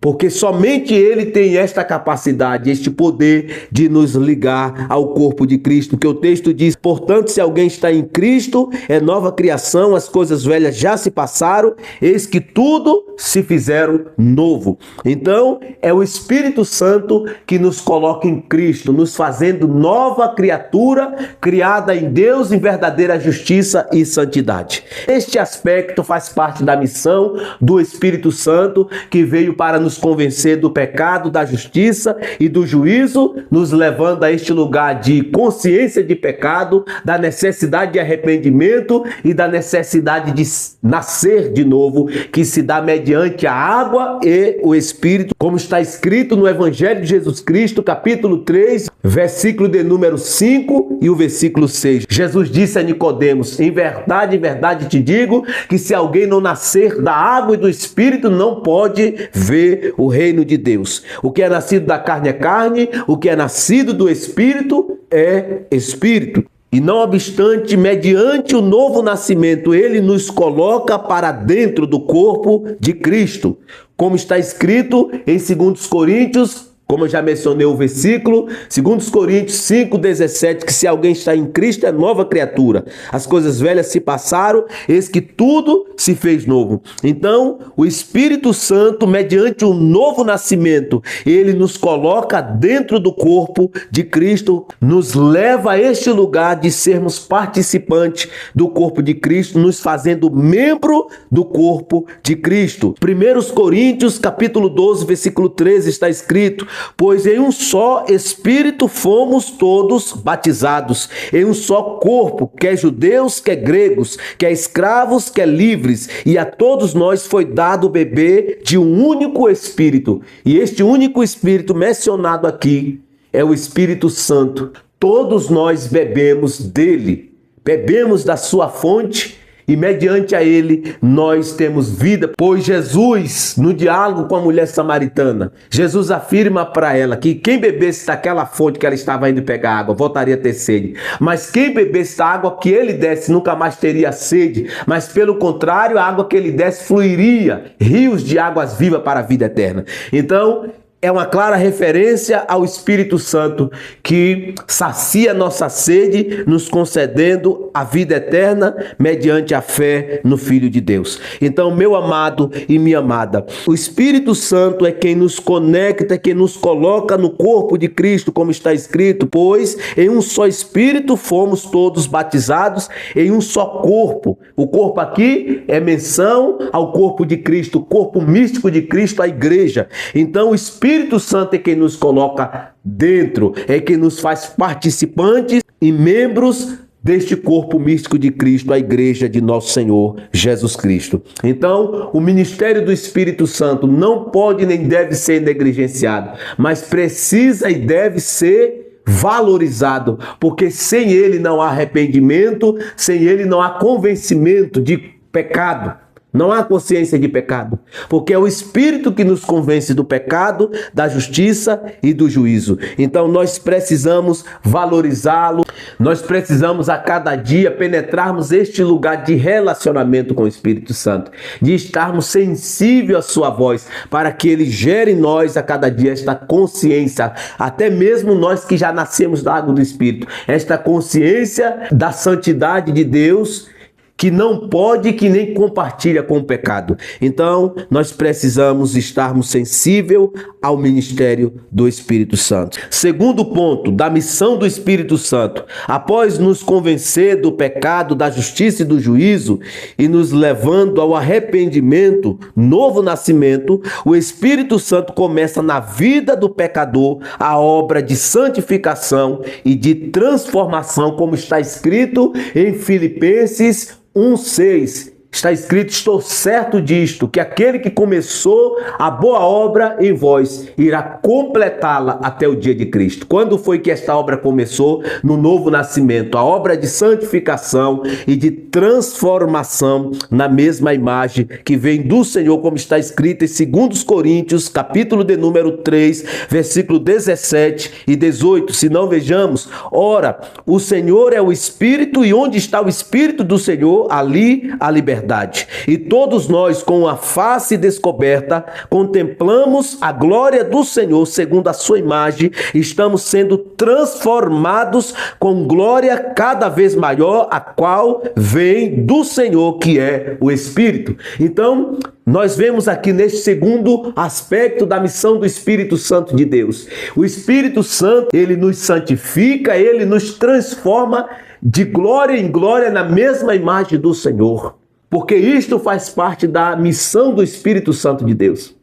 Porque somente Ele tem esta capacidade, este poder de nos ligar ao corpo de Cristo. Que o texto diz: portanto, se alguém está em Cristo, é nova criação, as coisas velhas já se passaram, eis que tudo se fizeram novo. Então, é o Espírito Santo que nos coloca em Cristo, nos fazendo nova criatura, criada em Deus em verdadeira justiça e santidade. Este aspecto faz parte da missão do Espírito Santo, que veio para nos convencer do pecado, da justiça e do juízo, nos levando a este lugar de consciência de pecado, da necessidade de arrependimento e da necessidade de nascer de novo, que se dá mediante a água e o Espírito, como está escrito no Evangelho de Jesus Cristo, capítulo 3, versículo de número 5 e o versículo 6. Jesus disse a Nicodemos: em verdade te digo que se alguém não nascer da água e do Espírito, não pode ver o reino de Deus. O que é nascido da carne é carne, o que é nascido do Espírito é Espírito. E não obstante, mediante o novo nascimento, ele nos coloca para dentro do corpo de Cristo. Como está escrito em 2 Coríntios, como eu já mencionei o versículo, 2 Coríntios 5,17, que se alguém está em Cristo é nova criatura. As coisas velhas se passaram, eis que tudo se fez novo. Então, o Espírito Santo, mediante um novo nascimento, ele nos coloca dentro do corpo de Cristo, nos leva a este lugar de sermos participantes do corpo de Cristo, nos fazendo membro do corpo de Cristo. 1 Coríntios, capítulo 12, versículo 13, está escrito: pois em um só Espírito fomos todos batizados, em um só corpo, quer judeus, quer gregos, quer escravos, quer livres, e a todos nós foi dado beber de um único Espírito. E este único Espírito mencionado aqui é o Espírito Santo. Todos nós bebemos dele, bebemos da sua fonte, e mediante a ele nós temos vida. Pois Jesus, no diálogo com a mulher samaritana, Jesus afirma para ela que quem bebesse daquela fonte que ela estava indo pegar água, voltaria a ter sede. Mas quem bebesse da água que ele desse, nunca mais teria sede. Mas pelo contrário, a água que ele desse fluiria rios de águas vivas para a vida eterna. Então, é uma clara referência ao Espírito Santo que sacia nossa sede, nos concedendo a vida eterna mediante a fé no Filho de Deus. Então, meu amado e minha amada, o Espírito Santo é quem nos conecta, quem nos coloca no corpo de Cristo, como está escrito: pois em um só Espírito fomos todos batizados em um só corpo. O corpo aqui é menção ao corpo de Cristo, o corpo místico de Cristo, a igreja. Então, o Espírito Santo é quem nos coloca dentro, é quem nos faz participantes e membros deste corpo místico de Cristo, a igreja de nosso Senhor Jesus Cristo. Então, o ministério do Espírito Santo não pode nem deve ser negligenciado, mas precisa e deve ser valorizado, porque sem ele não há arrependimento, sem ele não há convencimento de pecado. Não há consciência de pecado, porque é o Espírito que nos convence do pecado, da justiça e do juízo. Então nós precisamos valorizá-lo, nós precisamos a cada dia penetrarmos este lugar de relacionamento com o Espírito Santo, de estarmos sensíveis à sua voz, para que ele gere em nós a cada dia esta consciência, até mesmo nós que já nascemos da água do Espírito, esta consciência da santidade de Deus, que não pode, que nem compartilha com o pecado. Então, nós precisamos estarmos sensíveis ao ministério do Espírito Santo. Segundo ponto, da missão do Espírito Santo. Após nos convencer do pecado, da justiça e do juízo, e nos levando ao arrependimento, novo nascimento, o Espírito Santo começa na vida do pecador a obra de santificação e de transformação, como está escrito em Filipenses 1:6, está escrito: estou certo disto, que aquele que começou a boa obra em vós irá completá-la até o dia de Cristo. Quando foi que esta obra começou? No novo nascimento, a obra de santificação e de transformação na mesma imagem que vem do Senhor, como está escrito em 2 Coríntios, capítulo de número 3, versículo 17 e 18. Se não, vejamos: ora, o Senhor é o Espírito, e onde está o Espírito do Senhor, ali a liberdade. verdade. E todos nós, com a face descoberta, contemplamos a glória do Senhor segundo a sua imagem, estamos sendo transformados com glória cada vez maior, a qual vem do Senhor, que é o Espírito. Então, nós vemos aqui neste segundo aspecto da missão do Espírito Santo de Deus. O Espírito Santo, ele nos santifica, ele nos transforma de glória em glória na mesma imagem do Senhor. Porque isto faz parte da missão do Espírito Santo de Deus.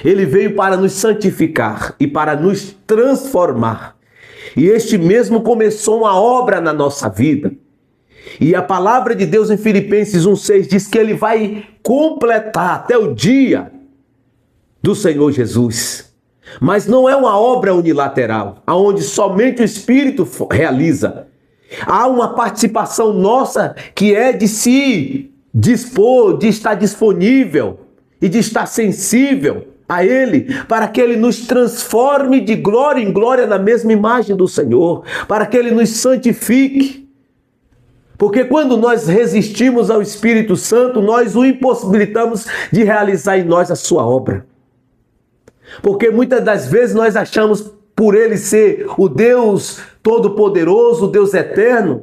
Ele veio para nos santificar e para nos transformar. E este mesmo começou uma obra na nossa vida. E a palavra de Deus em Filipenses 1,6 diz que ele vai completar até o dia do Senhor Jesus. Mas não é uma obra unilateral, onde somente o Espírito realiza. Há uma participação nossa que é de se dispor, de estar disponível e de estar sensível a Ele, para que Ele nos transforme de glória em glória na mesma imagem do Senhor, para que Ele nos santifique. Porque quando nós resistimos ao Espírito Santo, nós o impossibilitamos de realizar em nós a sua obra. Porque muitas das vezes nós achamos, por Ele ser o Deus Todo-Poderoso, o Deus Eterno,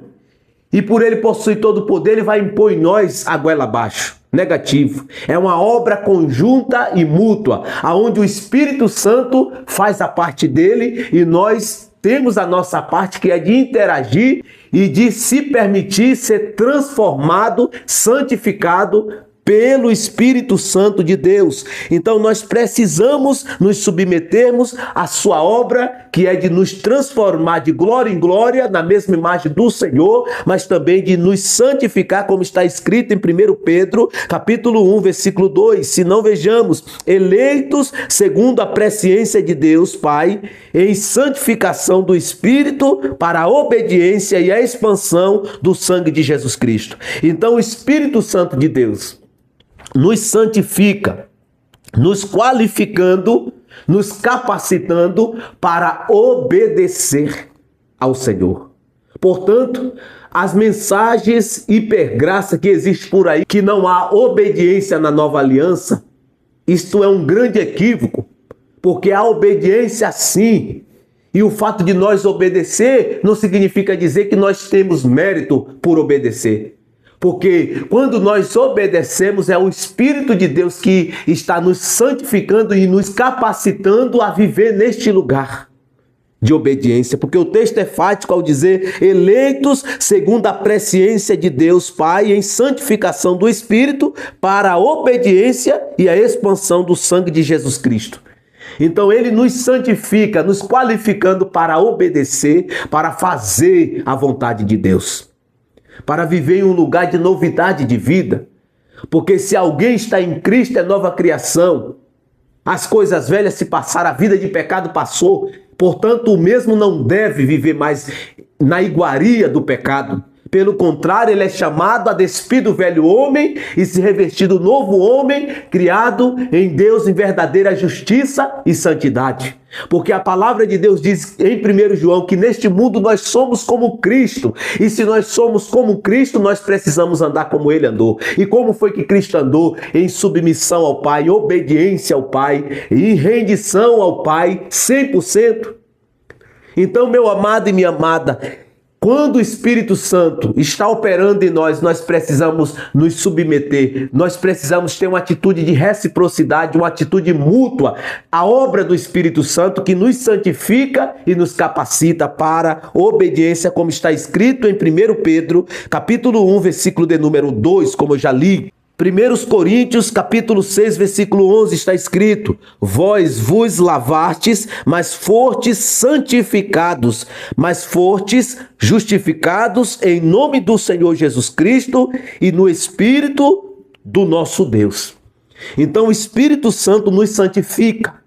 e por Ele possuir todo o poder, Ele vai impor em nós a goela abaixo. Negativo. É uma obra conjunta e mútua, onde o Espírito Santo faz a parte dele e nós temos a nossa parte, que é de interagir e de se permitir ser transformado, santificado pelo Espírito Santo de Deus. Então nós precisamos nos submetermos à sua obra, que é de nos transformar de glória em glória na mesma imagem do Senhor, mas também de nos santificar, como está escrito em 1 Pedro, capítulo 1, versículo 2. Se não vejamos, eleitos segundo a presciência de Deus Pai, em santificação do Espírito, para a obediência e a expansão do sangue de Jesus Cristo. Então o Espírito Santo de Deus nos santifica, nos qualificando, nos capacitando para obedecer ao Senhor. Portanto, as mensagens hipergraça que existem por aí, que não há obediência na nova aliança, isto é um grande equívoco, porque a obediência sim, e o fato de nós obedecer não significa dizer que nós temos mérito por obedecer. Porque quando nós obedecemos, é o Espírito de Deus que está nos santificando e nos capacitando a viver neste lugar de obediência. Porque o texto é fático ao dizer: eleitos segundo a presciência de Deus Pai, em santificação do Espírito, para a obediência e a expansão do sangue de Jesus Cristo. Então ele nos santifica, nos qualificando para obedecer, para fazer a vontade de Deus, para viver em um lugar de novidade de vida. Porque se alguém está em Cristo, é nova criação. As coisas velhas se passaram, a vida de pecado passou. Portanto, o mesmo não deve viver mais na iguaria do pecado. Pelo contrário, ele é chamado a despir do velho homem e se revestir do novo homem, criado em Deus em verdadeira justiça e santidade. Porque a palavra de Deus diz em 1 João que neste mundo nós somos como Cristo. E se nós somos como Cristo, nós precisamos andar como Ele andou. E como foi que Cristo andou? Em submissão ao Pai, em obediência ao Pai, em rendição ao Pai, 100%. Então, meu amado e minha amada, quando o Espírito Santo está operando em nós, nós precisamos nos submeter, nós precisamos ter uma atitude de reciprocidade, uma atitude mútua, a obra do Espírito Santo que nos santifica e nos capacita para obediência, como está escrito em 1 Pedro, capítulo 1, versículo de número 2, como eu já li. 1 Coríntios, capítulo 6, versículo 11, está escrito: vós vos lavastes, mas fostes santificados, mas fostes justificados em nome do Senhor Jesus Cristo e no Espírito do nosso Deus. Então o Espírito Santo nos santifica,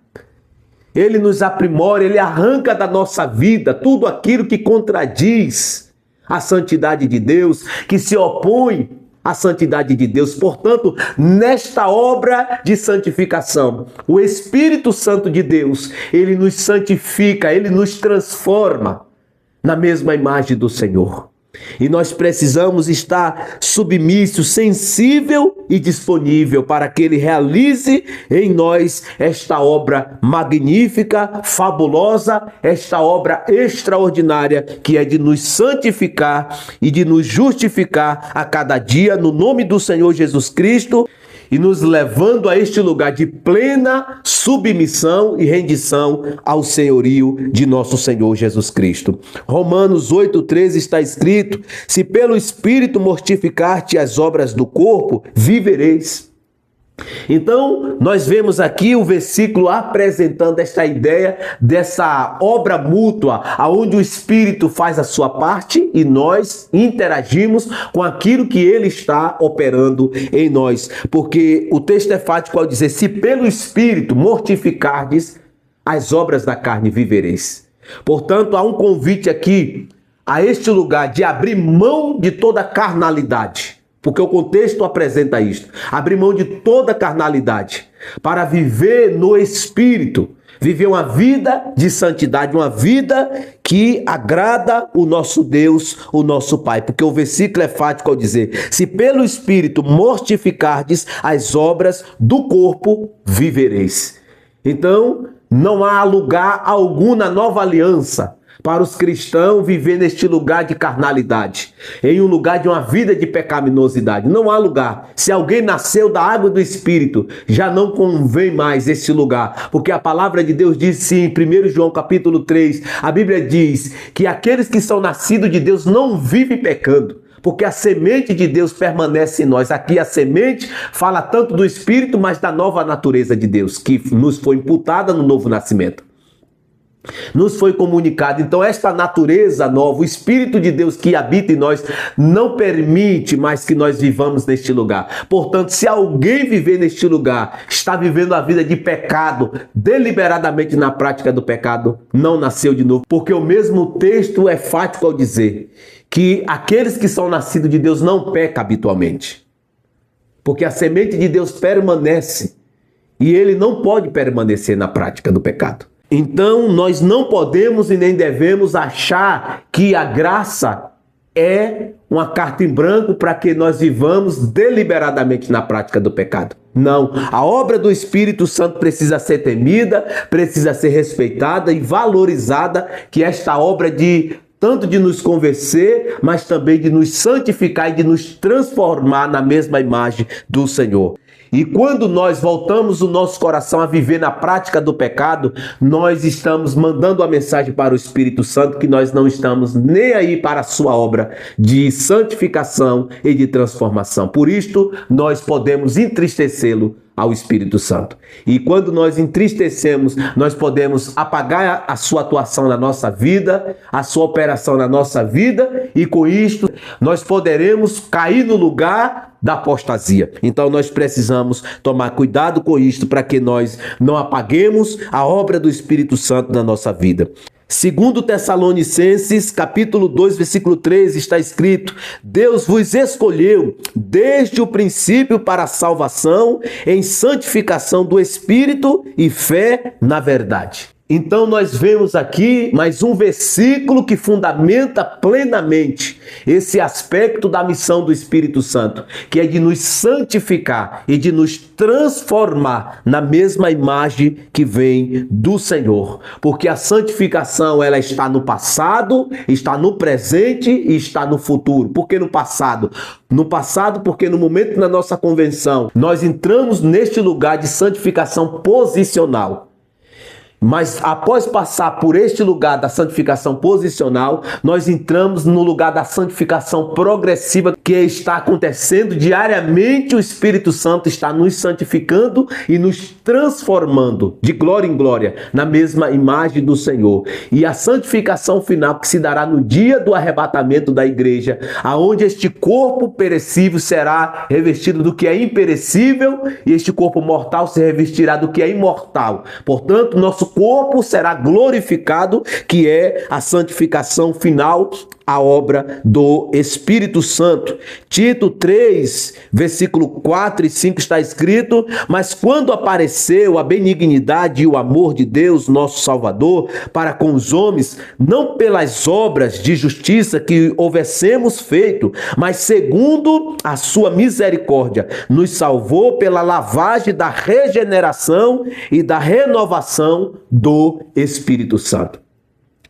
ele nos aprimora, ele arranca da nossa vida tudo aquilo que contradiz a santidade de Deus, que se opõe a santidade de Deus. Portanto, nesta obra de santificação, o Espírito Santo de Deus, ele nos santifica, ele nos transforma na mesma imagem do Senhor. E nós precisamos estar submisso, sensível e disponível para que Ele realize em nós esta obra magnífica, fabulosa, esta obra extraordinária que é de nos santificar e de nos justificar a cada dia no nome do Senhor Jesus Cristo, e nos levando a este lugar de plena submissão e rendição ao senhorio de nosso Senhor Jesus Cristo. Romanos 8,13 está escrito: se pelo Espírito mortificar-te as obras do corpo, vivereis. Então, nós vemos aqui o versículo apresentando esta ideia dessa obra mútua, onde o Espírito faz a sua parte e nós interagimos com aquilo que ele está operando em nós. Porque o texto é fático ao dizer: se pelo Espírito mortificardes as obras da carne, vivereis. Portanto, há um convite aqui a este lugar de abrir mão de toda carnalidade. Porque o contexto apresenta isto. Abrir mão de toda carnalidade para viver no Espírito. Viver uma vida de santidade, uma vida que agrada o nosso Deus, o nosso Pai. Porque o versículo é fático ao dizer: se pelo Espírito mortificardes as obras do corpo, vivereis. Então, não há lugar algum na nova aliança para os cristãos viver neste lugar de carnalidade, em um lugar de uma vida de pecaminosidade. Não há lugar. Se alguém nasceu da água do Espírito, já não convém mais esse lugar, porque a palavra de Deus diz sim, em 1 João capítulo 3, a Bíblia diz que aqueles que são nascidos de Deus não vivem pecando, porque a semente de Deus permanece em nós. Aqui a semente fala tanto do Espírito, mas da nova natureza de Deus, que nos foi imputada no novo nascimento. Nos foi comunicado. Então esta natureza nova, o Espírito de Deus que habita em nós, não permite mais que nós vivamos neste lugar. Portanto, se alguém viver neste lugar, está vivendo a vida de pecado, deliberadamente na prática do pecado, não nasceu de novo. Porque o mesmo texto é fático ao dizer que aqueles que são nascidos de Deus não pecam habitualmente. Porque a semente de Deus permanece e ele não pode permanecer na prática do pecado. Então, nós não podemos e nem devemos achar que a graça é uma carta em branco para que nós vivamos deliberadamente na prática do pecado. Não, a obra do Espírito Santo precisa ser temida, precisa ser respeitada e valorizada, que esta obra tanto de nos convencer, mas também de nos santificar e de nos transformar na mesma imagem do Senhor. E quando nós voltamos o nosso coração a viver na prática do pecado, nós estamos mandando a mensagem para o Espírito Santo que nós não estamos nem aí para a sua obra de santificação e de transformação. Por isto, nós podemos entristecê-lo ao Espírito Santo. E quando nós entristecemos, nós podemos apagar a sua atuação na nossa vida, a sua operação na nossa vida, e com isto nós poderemos cair no lugar da apostasia. Então nós precisamos tomar cuidado com isto para que nós não apaguemos a obra do Espírito Santo na nossa vida. Segundo Tessalonicenses, capítulo 2, versículo 3, está escrito: Deus vos escolheu desde o princípio para a salvação em santificação do Espírito e fé na verdade. Então nós vemos aqui mais um versículo que fundamenta plenamente esse aspecto da missão do Espírito Santo, que é de nos santificar e de nos transformar na mesma imagem que vem do Senhor. Porque a santificação, ela está no passado, está no presente e está no futuro. Por que no passado? No passado, porque no momento da nossa convenção, nós entramos neste lugar de santificação posicional. Mas após passar por este lugar da santificação posicional, nós entramos no lugar da santificação progressiva, que está acontecendo diariamente. O Espírito Santo está nos santificando e nos transformando de glória em glória na mesma imagem do Senhor. E a santificação final que se dará no dia do arrebatamento da igreja, aonde este corpo perecível será revestido do que é imperecível e este corpo mortal se revestirá do que é imortal. Portanto, nosso corpo será glorificado, que é a santificação final a obra do Espírito Santo. Tito 3, versículo 4 e 5 está escrito: mas quando apareceu a benignidade e o amor de Deus, nosso Salvador, para com os homens, não pelas obras de justiça que houvessemos feito, mas segundo a sua misericórdia, nos salvou pela lavagem da regeneração e da renovação do Espírito Santo.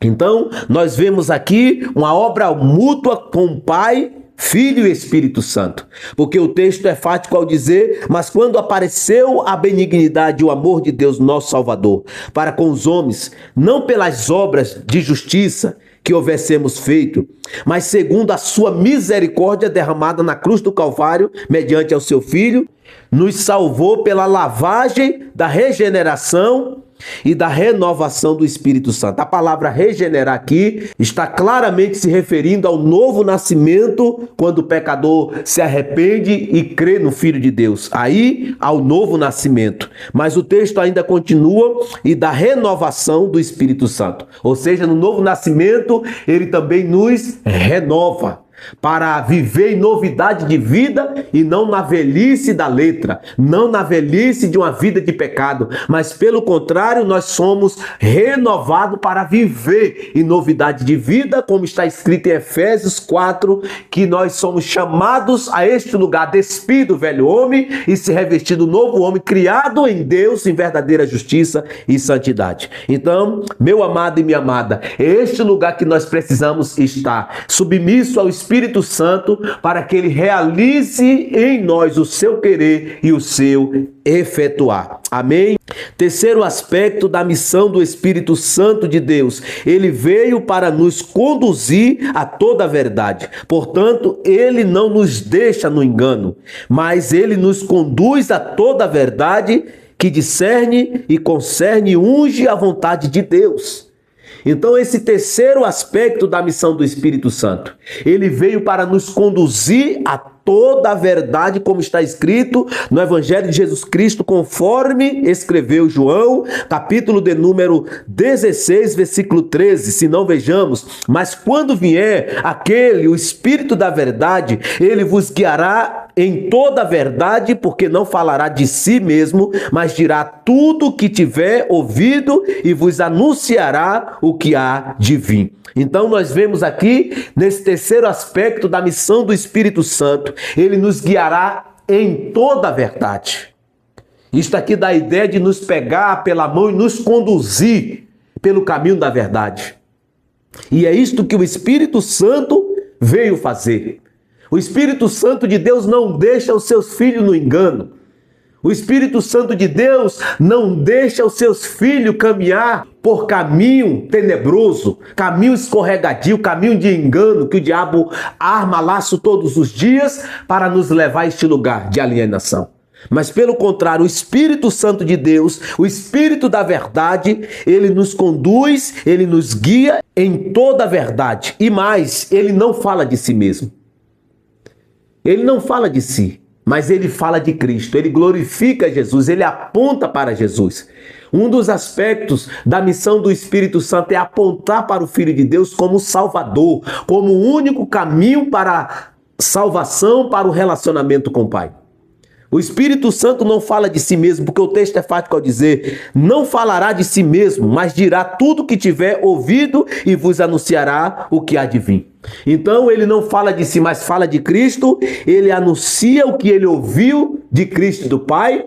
Então, nós vemos aqui uma obra mútua com o Pai, Filho e Espírito Santo. Porque o texto é enfático ao dizer: mas quando apareceu a benignidade e o amor de Deus, nosso Salvador, para com os homens, não pelas obras de justiça que houvessemos feito, mas segundo a sua misericórdia derramada na cruz do Calvário, mediante ao seu Filho, nos salvou pela lavagem da regeneração e da renovação do Espírito Santo. A palavra regenerar aqui está claramente se referindo ao novo nascimento, quando o pecador se arrepende e crê no Filho de Deus. Aí, ao novo nascimento. Mas o texto ainda continua: e da renovação do Espírito Santo. Ou seja, no novo nascimento, ele também nos renova, para viver em novidade de vida e não na velhice da letra, não na velhice de uma vida de pecado, mas pelo contrário, nós somos renovados para viver em novidade de vida, como está escrito em Efésios 4, que nós somos chamados a este lugar, despido o velho homem e se revestir do novo homem, criado em Deus em verdadeira justiça e santidade. Então, meu amado e minha amada, é este lugar que nós precisamos estar, submisso ao Espírito Santo, para que ele realize em nós o seu querer e o seu efetuar. Amém? Terceiro aspecto da missão do Espírito Santo de Deus: ele veio para nos conduzir a toda a verdade. Portanto, ele não nos deixa no engano, mas ele nos conduz a toda a verdade, que discerne e concerne e unge a vontade de Deus. Então, esse terceiro aspecto da missão do Espírito Santo, ele veio para nos conduzir a toda a verdade, como está escrito no Evangelho de Jesus Cristo, conforme escreveu João, capítulo de número 16, versículo 13. Se não, vejamos: mas quando vier aquele, o Espírito da verdade, ele vos guiará em toda a verdade, porque não falará de si mesmo, mas dirá tudo o que tiver ouvido e vos anunciará o que há de vir. Então, nós vemos aqui, nesse terceiro aspecto da missão do Espírito Santo, ele nos guiará em toda a verdade. Isto aqui dá a ideia de nos pegar pela mão e nos conduzir pelo caminho da verdade. E é isto que o Espírito Santo veio fazer. O Espírito Santo de Deus não deixa os seus filhos no engano. O Espírito Santo de Deus não deixa os seus filhos caminhar por caminho tenebroso, caminho escorregadio, caminho de engano, que o diabo arma laço todos os dias para nos levar a este lugar de alienação. Mas pelo contrário, o Espírito Santo de Deus, o Espírito da verdade, ele nos conduz, ele nos guia em toda a verdade. E mais, ele não fala de si mesmo. Ele não fala de si, mas ele fala de Cristo, ele glorifica Jesus, ele aponta para Jesus. Um dos aspectos da missão do Espírito Santo é apontar para o Filho de Deus como Salvador, como o único caminho para a salvação, para o relacionamento com o Pai. O Espírito Santo não fala de si mesmo, porque o texto é enfático ao dizer: não falará de si mesmo, mas dirá tudo o que tiver ouvido e vos anunciará o que há de vir. Então ele não fala de si, mas fala de Cristo. Ele anuncia o que ele ouviu de Cristo e do Pai,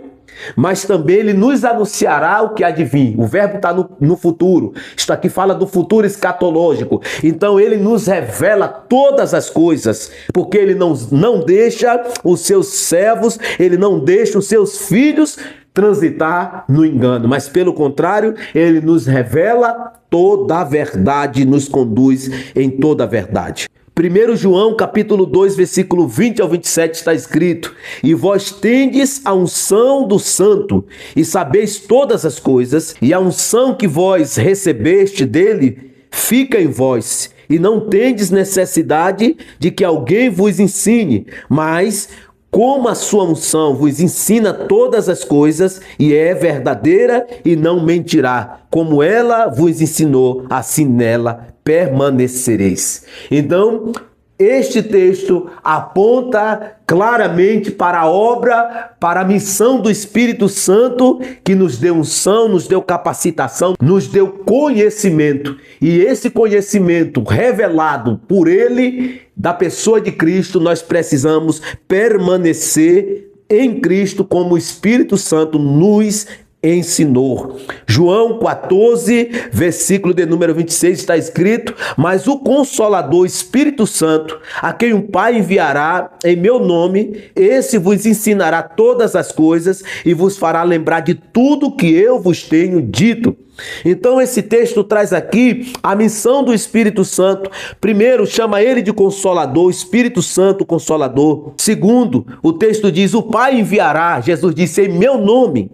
mas também ele nos anunciará o que há de vir. O verbo está no futuro. Isto aqui fala do futuro escatológico. Então ele nos revela todas as coisas, porque ele não deixa os seus servos, ele não deixa os seus filhos transitar no engano, mas pelo contrário, ele nos revela toda a verdade, nos conduz em toda a verdade. 1 João capítulo 2, versículo 20 ao 27 está escrito: e vós tendes a unção do Santo, e sabeis todas as coisas, e a unção que vós recebeste dele fica em vós, e não tendes necessidade de que alguém vos ensine, mas como a sua unção vos ensina todas as coisas e é verdadeira e não mentirá, como ela vos ensinou, assim nela permanecereis. Então, este texto aponta claramente para a obra, para a missão do Espírito Santo, que nos deu unção, nos deu capacitação, nos deu conhecimento. E esse conhecimento revelado por Ele, da pessoa de Cristo, nós precisamos permanecer em Cristo como o Espírito Santo nos ensinou. João 14, versículo de número 26 está escrito: mas o Consolador, Espírito Santo, a quem o Pai enviará em meu nome, esse vos ensinará todas as coisas e vos fará lembrar de tudo que eu vos tenho dito. Então esse texto traz aqui a missão do Espírito Santo. Primeiro, chama ele de Consolador, Espírito Santo Consolador. Segundo, o texto diz: o Pai enviará, Jesus disse, em meu nome,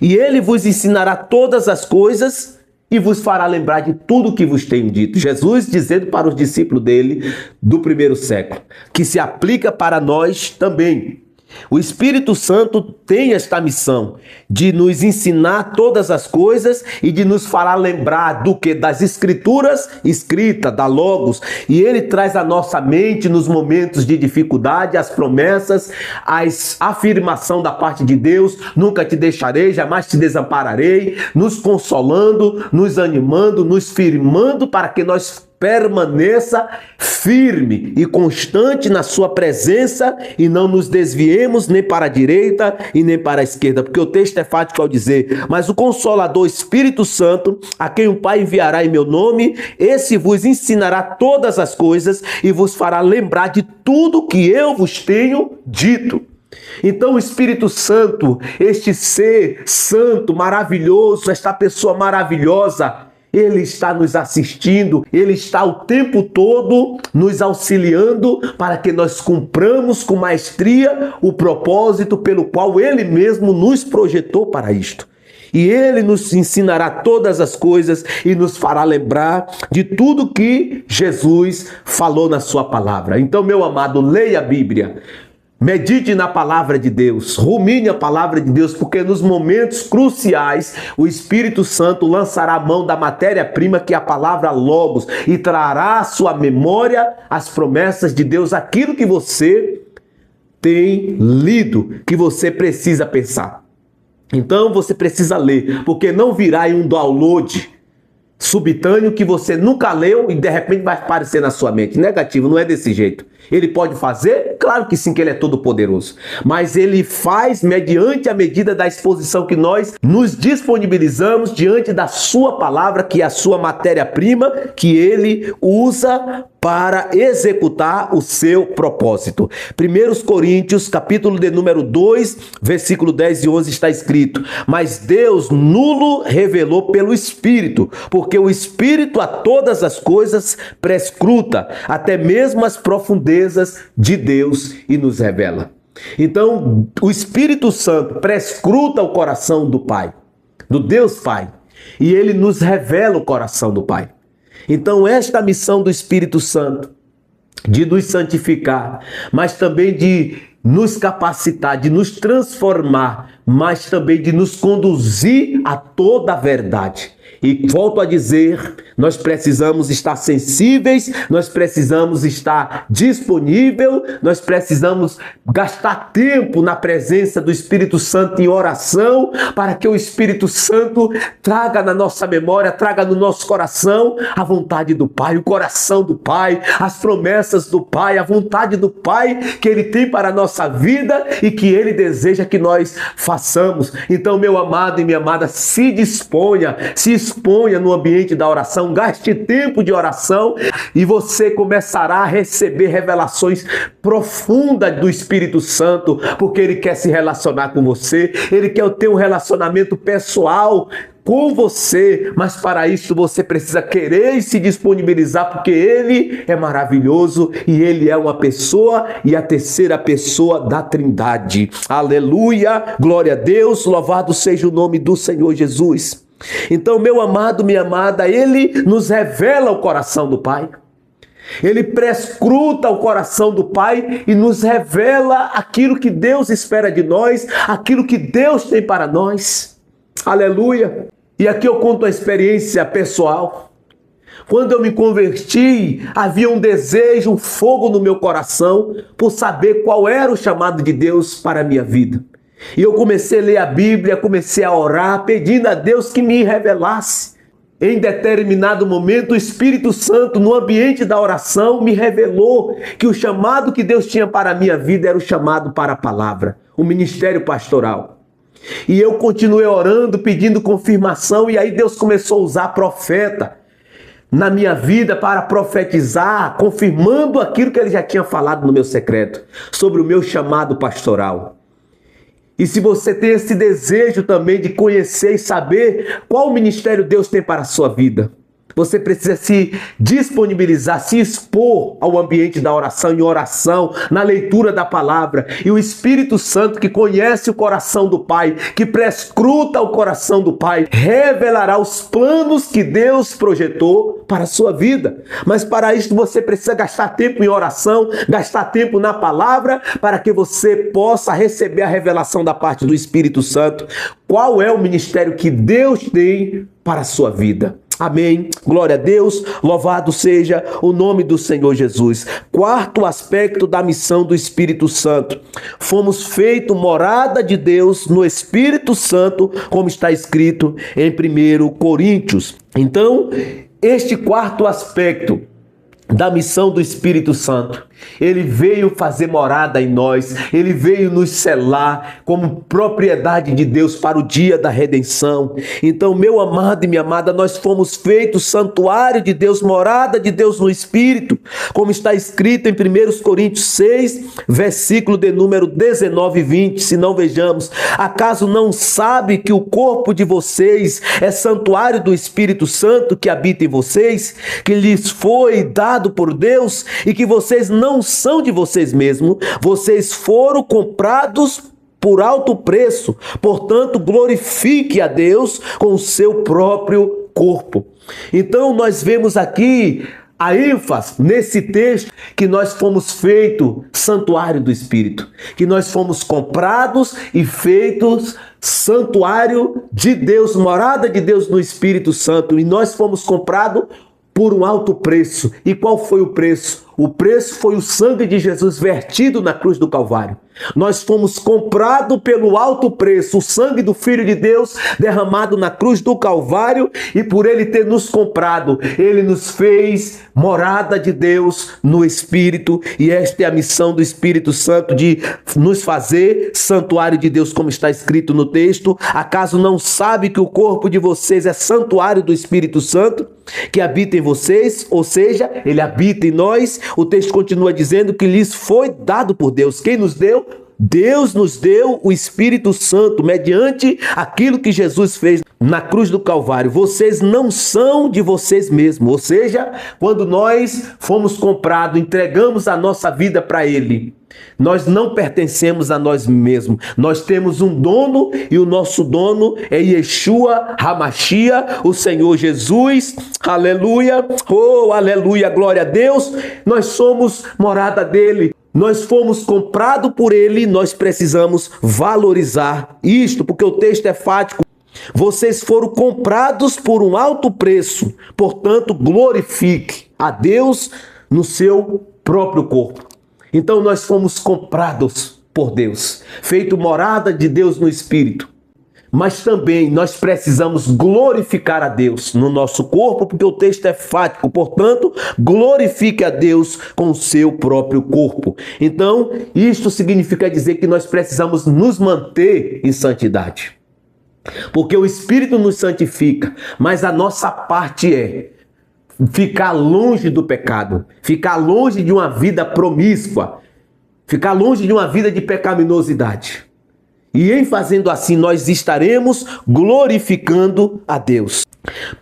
e ele vos ensinará todas as coisas e vos fará lembrar de tudo que vos tenho dito. Jesus dizendo para os discípulos dele do primeiro século, que se aplica para nós também. O Espírito Santo tem esta missão de nos ensinar todas as coisas e de nos falar lembrar do que? Das escrituras escritas, da Logos. E ele traz à nossa mente nos momentos de dificuldade as promessas, a afirmação da parte de Deus: nunca te deixarei, jamais te desampararei, nos consolando, nos animando, nos firmando para que nós permaneça firme e constante na sua presença e não nos desviemos nem para a direita e nem para a esquerda, porque o texto é fático ao dizer: mas o Consolador, Espírito Santo, a quem o Pai enviará em meu nome, esse vos ensinará todas as coisas e vos fará lembrar de tudo que eu vos tenho dito. Então o Espírito Santo, este ser santo, maravilhoso, esta pessoa maravilhosa, ele está nos assistindo, ele está o tempo todo nos auxiliando para que nós cumpramos com maestria o propósito pelo qual ele mesmo nos projetou para isto. E ele nos ensinará todas as coisas e nos fará lembrar de tudo que Jesus falou na sua palavra. Então, meu amado, leia a Bíblia. Medite na palavra de Deus, rumine a palavra de Deus, porque nos momentos cruciais o Espírito Santo lançará a mão da matéria-prima, que é a palavra Logos, e trará à sua memória as promessas de Deus, aquilo que você tem lido, que você precisa pensar. Então você precisa ler, porque não virá em um download subitâneo que você nunca leu e de repente vai aparecer na sua mente. Negativo, não é desse jeito. Ele pode fazer? Claro que sim, que ele é todo poderoso. Mas ele faz mediante a medida da exposição que nós nos disponibilizamos diante da sua palavra, que é a sua matéria-prima, que ele usa para executar o seu propósito. 1 Coríntios, capítulo de número 2, versículo 10 e 11 está escrito: mas Deus nulo revelou pelo Espírito, porque o Espírito a todas as coisas prescruta, até mesmo as profundezas de Deus, e nos revela. Então, o Espírito Santo prescruta o coração do Pai, do Deus Pai, e ele nos revela o coração do Pai. Então, esta missão do Espírito Santo, de nos santificar, mas também de nos capacitar, de nos transformar, mas também de nos conduzir a toda a verdade. E volto a dizer, nós precisamos estar sensíveis, nós precisamos estar disponível, nós precisamos gastar tempo na presença do Espírito Santo em oração, para que o Espírito Santo traga na nossa memória, traga no nosso coração a vontade do Pai, o coração do Pai, as promessas do Pai, a vontade do Pai que Ele tem para a nossa vida e que Ele deseja que nós façamos. Então, meu amado e minha amada, se disponha, se exponha no ambiente da oração, gaste tempo de oração e você começará a receber revelações profundas do Espírito Santo, porque Ele quer se relacionar com você, Ele quer ter um relacionamento pessoal com você, mas para isso você precisa querer e se disponibilizar, porque Ele é maravilhoso e Ele é uma pessoa e a terceira pessoa da Trindade. Aleluia, glória a Deus, louvado seja o nome do Senhor Jesus. Então, meu amado, minha amada, Ele nos revela o coração do Pai. Ele prescruta o coração do Pai e nos revela aquilo que Deus espera de nós, aquilo que Deus tem para nós. Aleluia! E aqui eu conto a experiência pessoal. Quando eu me converti, havia um desejo, um fogo no meu coração por saber qual era o chamado de Deus para a minha vida. E eu comecei a ler a Bíblia, comecei a orar, pedindo a Deus que me revelasse. Em determinado momento, o Espírito Santo, no ambiente da oração, me revelou que o chamado que Deus tinha para a minha vida era o chamado para a palavra, o ministério pastoral. E eu continuei orando, pedindo confirmação, e aí Deus começou a usar profeta na minha vida para profetizar, confirmando aquilo que Ele já tinha falado no meu secreto, sobre o meu chamado pastoral. E se você tem esse desejo também de conhecer e saber qual ministério Deus tem para a sua vida, você precisa se disponibilizar, se expor ao ambiente da oração, em oração, na leitura da palavra. E o Espírito Santo, que conhece o coração do Pai, que prescruta o coração do Pai, revelará os planos que Deus projetou para a sua vida. Mas para isso você precisa gastar tempo em oração, gastar tempo na palavra, para que você possa receber a revelação da parte do Espírito Santo. Qual é o ministério que Deus tem para a sua vida? Amém. Glória a Deus. Louvado seja o nome do Senhor Jesus. Quarto aspecto da missão do Espírito Santo. Fomos feitos morada de Deus no Espírito Santo, como está escrito em 1 Coríntios. Então, este quarto aspecto da missão do Espírito Santo, ele veio fazer morada em nós, ele veio nos selar como propriedade de Deus para o dia da redenção. Então, meu amado e minha amada, nós fomos feitos santuário de Deus, morada de Deus no Espírito, como está escrito em 1 Coríntios 6, versículo de número 19 e 20, se não vejamos: acaso não sabe que o corpo de vocês é santuário do Espírito Santo que habita em vocês, que lhes foi dado por Deus e que vocês não são de vocês mesmos, vocês foram comprados por alto preço, portanto glorifique a Deus com o seu próprio corpo. Então nós vemos aqui a ênfase nesse texto que nós fomos feitos santuário do Espírito, que nós fomos comprados e feitos santuário de Deus, morada de Deus no Espírito Santo, e nós fomos comprados por um alto preço. E qual foi o preço? O preço foi o sangue de Jesus vertido na cruz do Calvário. Nós fomos comprados pelo alto preço, o sangue do Filho de Deus derramado na cruz do Calvário, e por Ele ter nos comprado, Ele nos fez morada de Deus no Espírito, e esta é a missão do Espírito Santo, de nos fazer santuário de Deus, como está escrito no texto. Acaso não sabe que o corpo de vocês é santuário do Espírito Santo, que habita em vocês? Ou seja, Ele habita em nós. O texto continua dizendo que lhes foi dado por Deus. Quem nos deu? Deus nos deu o Espírito Santo mediante aquilo que Jesus fez na cruz do Calvário. Vocês não são de vocês mesmos. Ou seja, quando nós fomos comprados, entregamos a nossa vida para Ele, nós não pertencemos a nós mesmos. Nós temos um dono, e o nosso dono é Yeshua HaMashiach, o Senhor Jesus. Aleluia, oh aleluia, glória a Deus. Nós somos morada dele. Nós fomos comprados por Ele, nós precisamos valorizar isto, porque o texto é fático. Vocês foram comprados por um alto preço, portanto, glorifique a Deus no seu próprio corpo. Então, nós fomos comprados por Deus, feito morada de Deus no Espírito. Mas também nós precisamos glorificar a Deus no nosso corpo, porque o texto é fático. Portanto, glorifique a Deus com o seu próprio corpo. Então, isto significa dizer que nós precisamos nos manter em santidade, porque o Espírito nos santifica, mas a nossa parte é ficar longe do pecado, ficar longe de uma vida promíscua, ficar longe de uma vida de pecaminosidade. E em fazendo assim, nós estaremos glorificando a Deus.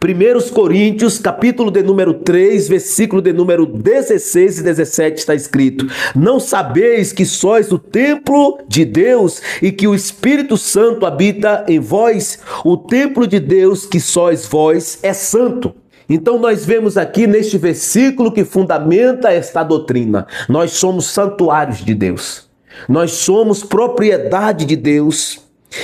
1 Coríntios, capítulo de número 3, versículo de número 16 e 17 está escrito: não sabeis que sois o templo de Deus e que o Espírito Santo habita em vós? O templo de Deus que sois vós é santo. Então nós vemos aqui neste versículo que fundamenta esta doutrina. Nós somos santuários de Deus. Nós somos propriedade de Deus.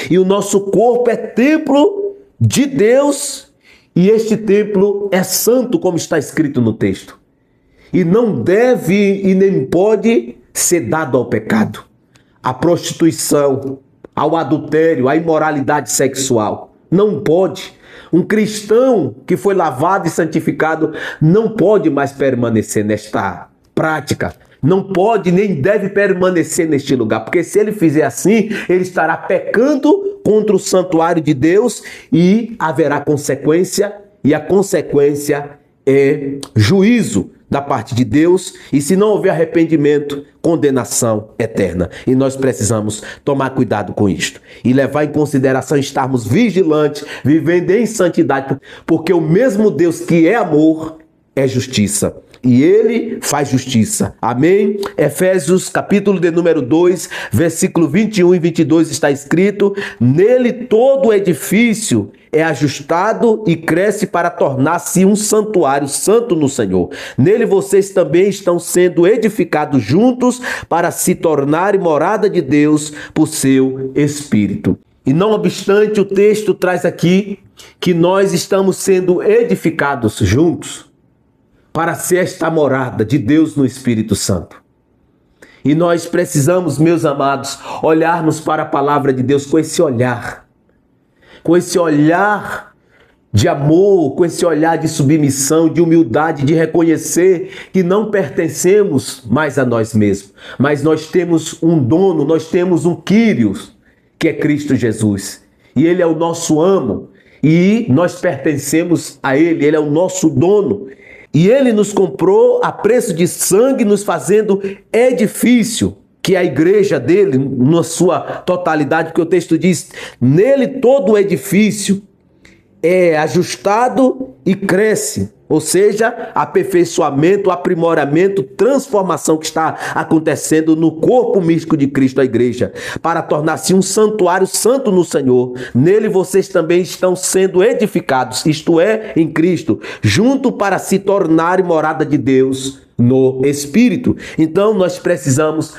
E o nosso corpo é templo de Deus. E este templo é santo, como está escrito no texto. E não deve e nem pode ser dado ao pecado, à prostituição, ao adultério, à imoralidade sexual. Não pode. Um cristão que foi lavado e santificado não pode mais permanecer nesta prática. Não pode nem deve permanecer neste lugar. Porque se ele fizer assim, ele estará pecando contra o santuário de Deus e haverá consequência. E a consequência é juízo da parte de Deus, e se não houver arrependimento, condenação eterna. E nós precisamos tomar cuidado com isto e levar em consideração estarmos vigilantes, vivendo em santidade, porque o mesmo Deus que é amor é justiça. E ele faz justiça. Amém? Efésios capítulo de número 2, versículo 21 e 22 está escrito: nele todo o edifício é ajustado e cresce para tornar-se um santuário santo no Senhor. Nele vocês também estão sendo edificados juntos para se tornarem morada de Deus por seu Espírito. E não obstante, o texto traz aqui que nós estamos sendo edificados juntos para ser esta morada de Deus no Espírito Santo. E nós precisamos, meus amados, olharmos para a palavra de Deus com esse olhar de amor, com esse olhar de submissão, de humildade, de reconhecer que não pertencemos mais a nós mesmos, mas nós temos um dono, nós temos um Quírios, que é Cristo Jesus. E Ele é o nosso amo, e nós pertencemos a Ele, Ele é o nosso dono. E Ele nos comprou a preço de sangue, nos fazendo edifício, que é a igreja dele, na sua totalidade, porque o texto diz: nele todo o edifício é ajustado e cresce, ou seja, aperfeiçoamento, aprimoramento, transformação que está acontecendo no corpo místico de Cristo, a igreja, para tornar-se um santuário santo no Senhor. Nele vocês também estão sendo edificados, isto é, em Cristo, junto para se tornarem morada de Deus no Espírito. Então nós precisamos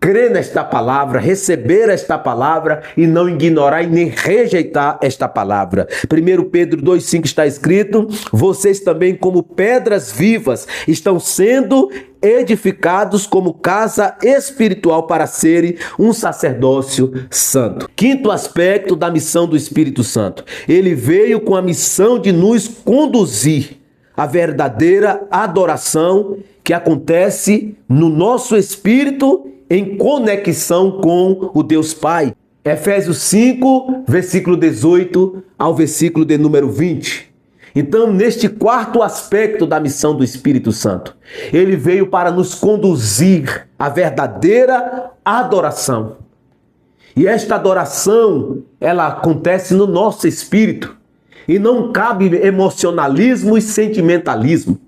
crer nesta palavra, receber esta palavra e não ignorar e nem rejeitar esta palavra. 1 Pedro 2,5 está escrito: vocês também, como pedras vivas, estão sendo edificados como casa espiritual para serem um sacerdócio santo. Quinto aspecto da missão do Espírito Santo. Ele veio com a missão de nos conduzir à verdadeira adoração que acontece no nosso espírito em conexão com o Deus Pai. Efésios 5, versículo 18 ao versículo de número 20. Então, neste quarto aspecto da missão do Espírito Santo, ele veio para nos conduzir à verdadeira adoração. E esta adoração, ela acontece no nosso espírito. E não cabe emocionalismo e sentimentalismo,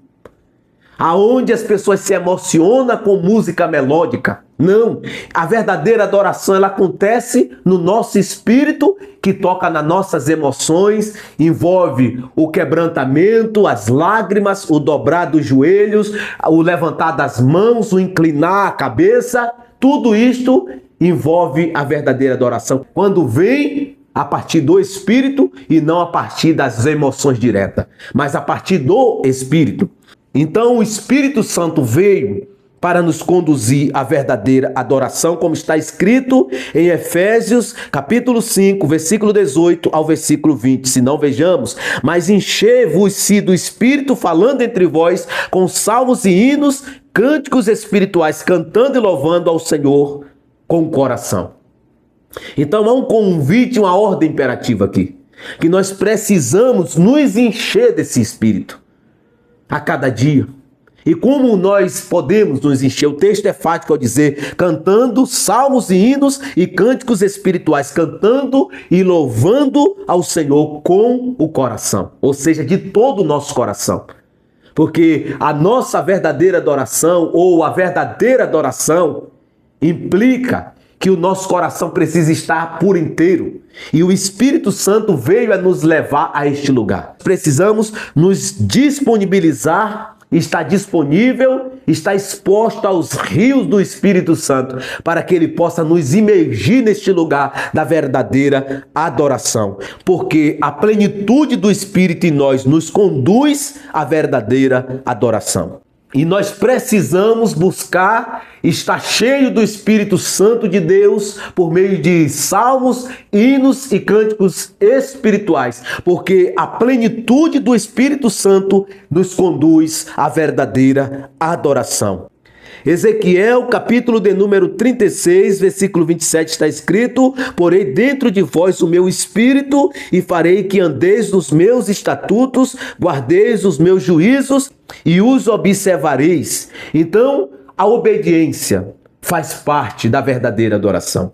aonde as pessoas se emocionam com música melódica. Não, a verdadeira adoração, ela acontece no nosso espírito, que toca nas nossas emoções, envolve o quebrantamento, as lágrimas, o dobrar dos joelhos, o levantar das mãos, o inclinar a cabeça. Tudo isto envolve a verdadeira adoração, quando vem a partir do Espírito e não a partir das emoções diretas, mas a partir do Espírito. Então o Espírito Santo veio para nos conduzir à verdadeira adoração, como está escrito em Efésios capítulo 5, versículo 18 ao versículo 20. Se não, vejamos: mas enchei-vos-se do Espírito, falando entre vós com salmos e hinos, cânticos espirituais, cantando e louvando ao Senhor com o coração. Então há um convite, uma ordem imperativa aqui, que nós precisamos nos encher desse Espírito a cada dia. E como nós podemos nos encher? O texto é fático ao dizer: cantando salmos e hinos e cânticos espirituais, cantando e louvando ao Senhor com o coração, ou seja, de todo o nosso coração. Porque a nossa verdadeira adoração, ou a verdadeira adoração, implica que o nosso coração precisa estar por inteiro. E o Espírito Santo veio a nos levar a este lugar. Precisamos nos disponibilizar, estar disponível, estar exposto aos rios do Espírito Santo, para que ele possa nos imergir neste lugar da verdadeira adoração. Porque a plenitude do Espírito em nós nos conduz à verdadeira adoração. E nós precisamos buscar estar cheio do Espírito Santo de Deus por meio de salmos, hinos e cânticos espirituais, porque a plenitude do Espírito Santo nos conduz à verdadeira adoração. Ezequiel, capítulo de número 36, versículo 27, está escrito: porei dentro de vós o meu espírito e farei que andeis nos meus estatutos, guardeis os meus juízos e os observareis. Então, a obediência faz parte da verdadeira adoração.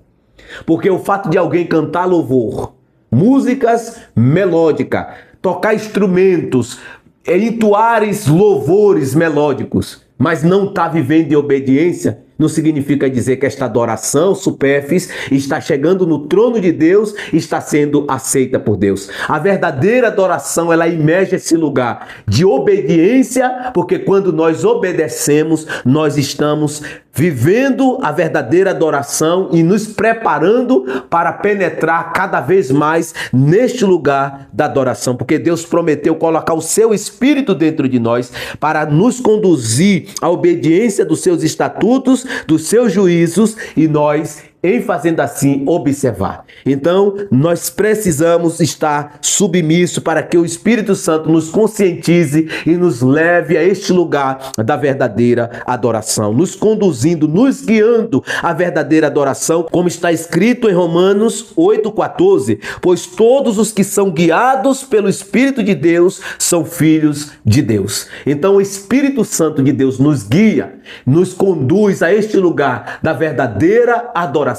Porque o fato de alguém cantar louvor, músicas melódicas, tocar instrumentos, entoares louvores melódicos, mas não está vivendo em obediência, não significa dizer que esta adoração supérflua está chegando no trono de Deus e está sendo aceita por Deus. A verdadeira adoração, ela emerge esse lugar de obediência, porque quando nós obedecemos, nós estamos vivendo a verdadeira adoração e nos preparando para penetrar cada vez mais neste lugar da adoração, porque Deus prometeu colocar o seu Espírito dentro de nós para nos conduzir à obediência dos seus estatutos, dos seus juízos, e nós, em fazendo assim, observar. Então, nós precisamos estar submissos para que o Espírito Santo nos conscientize e nos leve a este lugar da verdadeira adoração, nos conduzindo, nos guiando à verdadeira adoração, como está escrito em Romanos 8,14, pois todos os que são guiados pelo Espírito de Deus são filhos de Deus. Então, o Espírito Santo de Deus nos guia, nos conduz a este lugar da verdadeira adoração.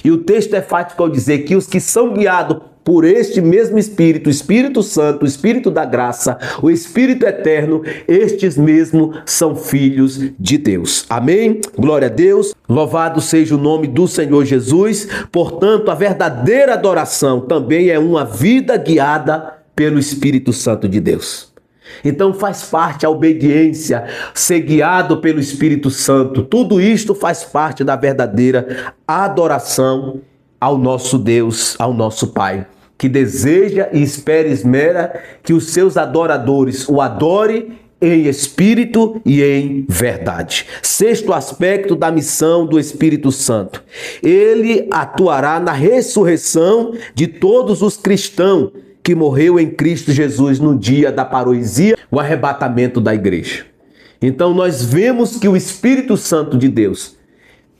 E o texto é fático ao dizer que os que são guiados por este mesmo Espírito, o Espírito Santo, o Espírito da graça, o Espírito eterno, estes mesmos são filhos de Deus. Amém? Glória a Deus. Louvado seja o nome do Senhor Jesus. Portanto, a verdadeira adoração também é uma vida guiada pelo Espírito Santo de Deus. Então faz parte a obediência, ser guiado pelo Espírito Santo. Tudo isto faz parte da verdadeira adoração ao nosso Deus, ao nosso Pai, que deseja e esmera que os seus adoradores o adorem em espírito e em verdade. Sexto aspecto da missão do Espírito Santo: ele atuará na ressurreição de todos os cristãos que morreu em Cristo Jesus no dia da parousia, o arrebatamento da igreja. Então nós vemos que o Espírito Santo de Deus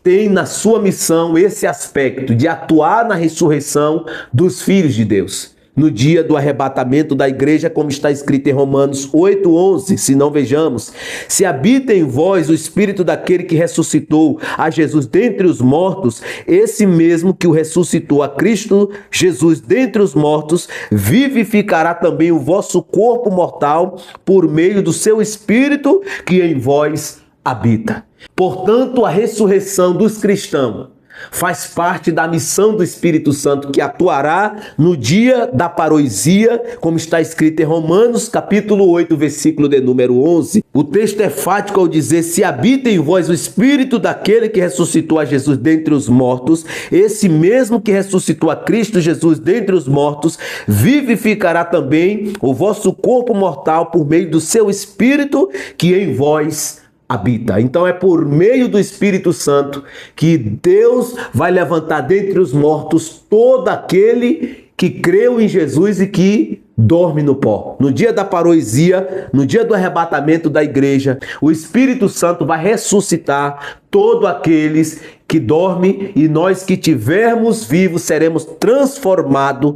tem na sua missão esse aspecto de atuar na ressurreição dos filhos de Deus, no dia do arrebatamento da igreja, como está escrito em Romanos 8,11, se não vejamos: se habita em vós o Espírito daquele que ressuscitou a Jesus dentre os mortos, esse mesmo que o ressuscitou a Cristo Jesus dentre os mortos, vivificará também o vosso corpo mortal por meio do seu Espírito que em vós habita. Portanto, a ressurreição dos cristãos faz parte da missão do Espírito Santo, que atuará no dia da parousia, como está escrito em Romanos, capítulo 8, versículo de número 11. O texto é fático ao dizer: se habita em vós o Espírito daquele que ressuscitou a Jesus dentre os mortos, esse mesmo que ressuscitou a Cristo Jesus dentre os mortos, vivificará também o vosso corpo mortal por meio do seu Espírito que em vós habita. Então é por meio do Espírito Santo que Deus vai levantar dentre os mortos todo aquele que creu em Jesus e que dorme no pó. No dia da parousia, no dia do arrebatamento da igreja, o Espírito Santo vai ressuscitar todos aqueles que dormem, e nós que tivermos vivos seremos transformados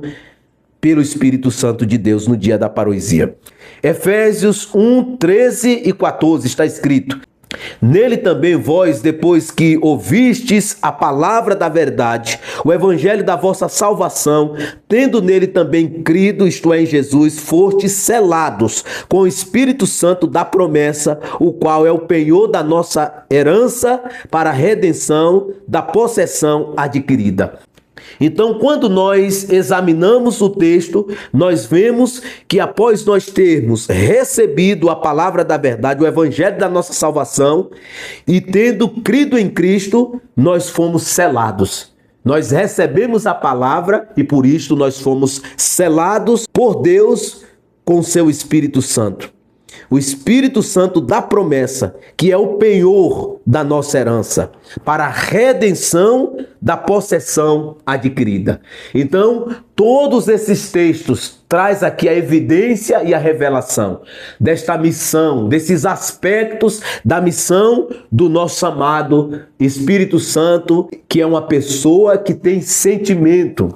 pelo Espírito Santo de Deus no dia da parousia. Efésios 1, 13 e 14 está escrito: Nele também vós, depois que ouvistes a palavra da verdade, o evangelho da vossa salvação, tendo nele também crido, isto é, em Jesus, fostes selados com o Espírito Santo da promessa, o qual é o penhor da nossa herança para a redenção da possessão adquirida. Então, quando nós examinamos o texto, nós vemos que após nós termos recebido a palavra da verdade, o evangelho da nossa salvação, e tendo crido em Cristo, nós fomos selados. Nós recebemos a palavra e por isto nós fomos selados por Deus com seu Espírito Santo. O Espírito Santo da promessa, que é o penhor da nossa herança, para a redenção da possessão adquirida. Então, todos esses textos traz aqui a evidência e a revelação desta missão, desses aspectos da missão do nosso amado Espírito Santo, que é uma pessoa que tem sentimento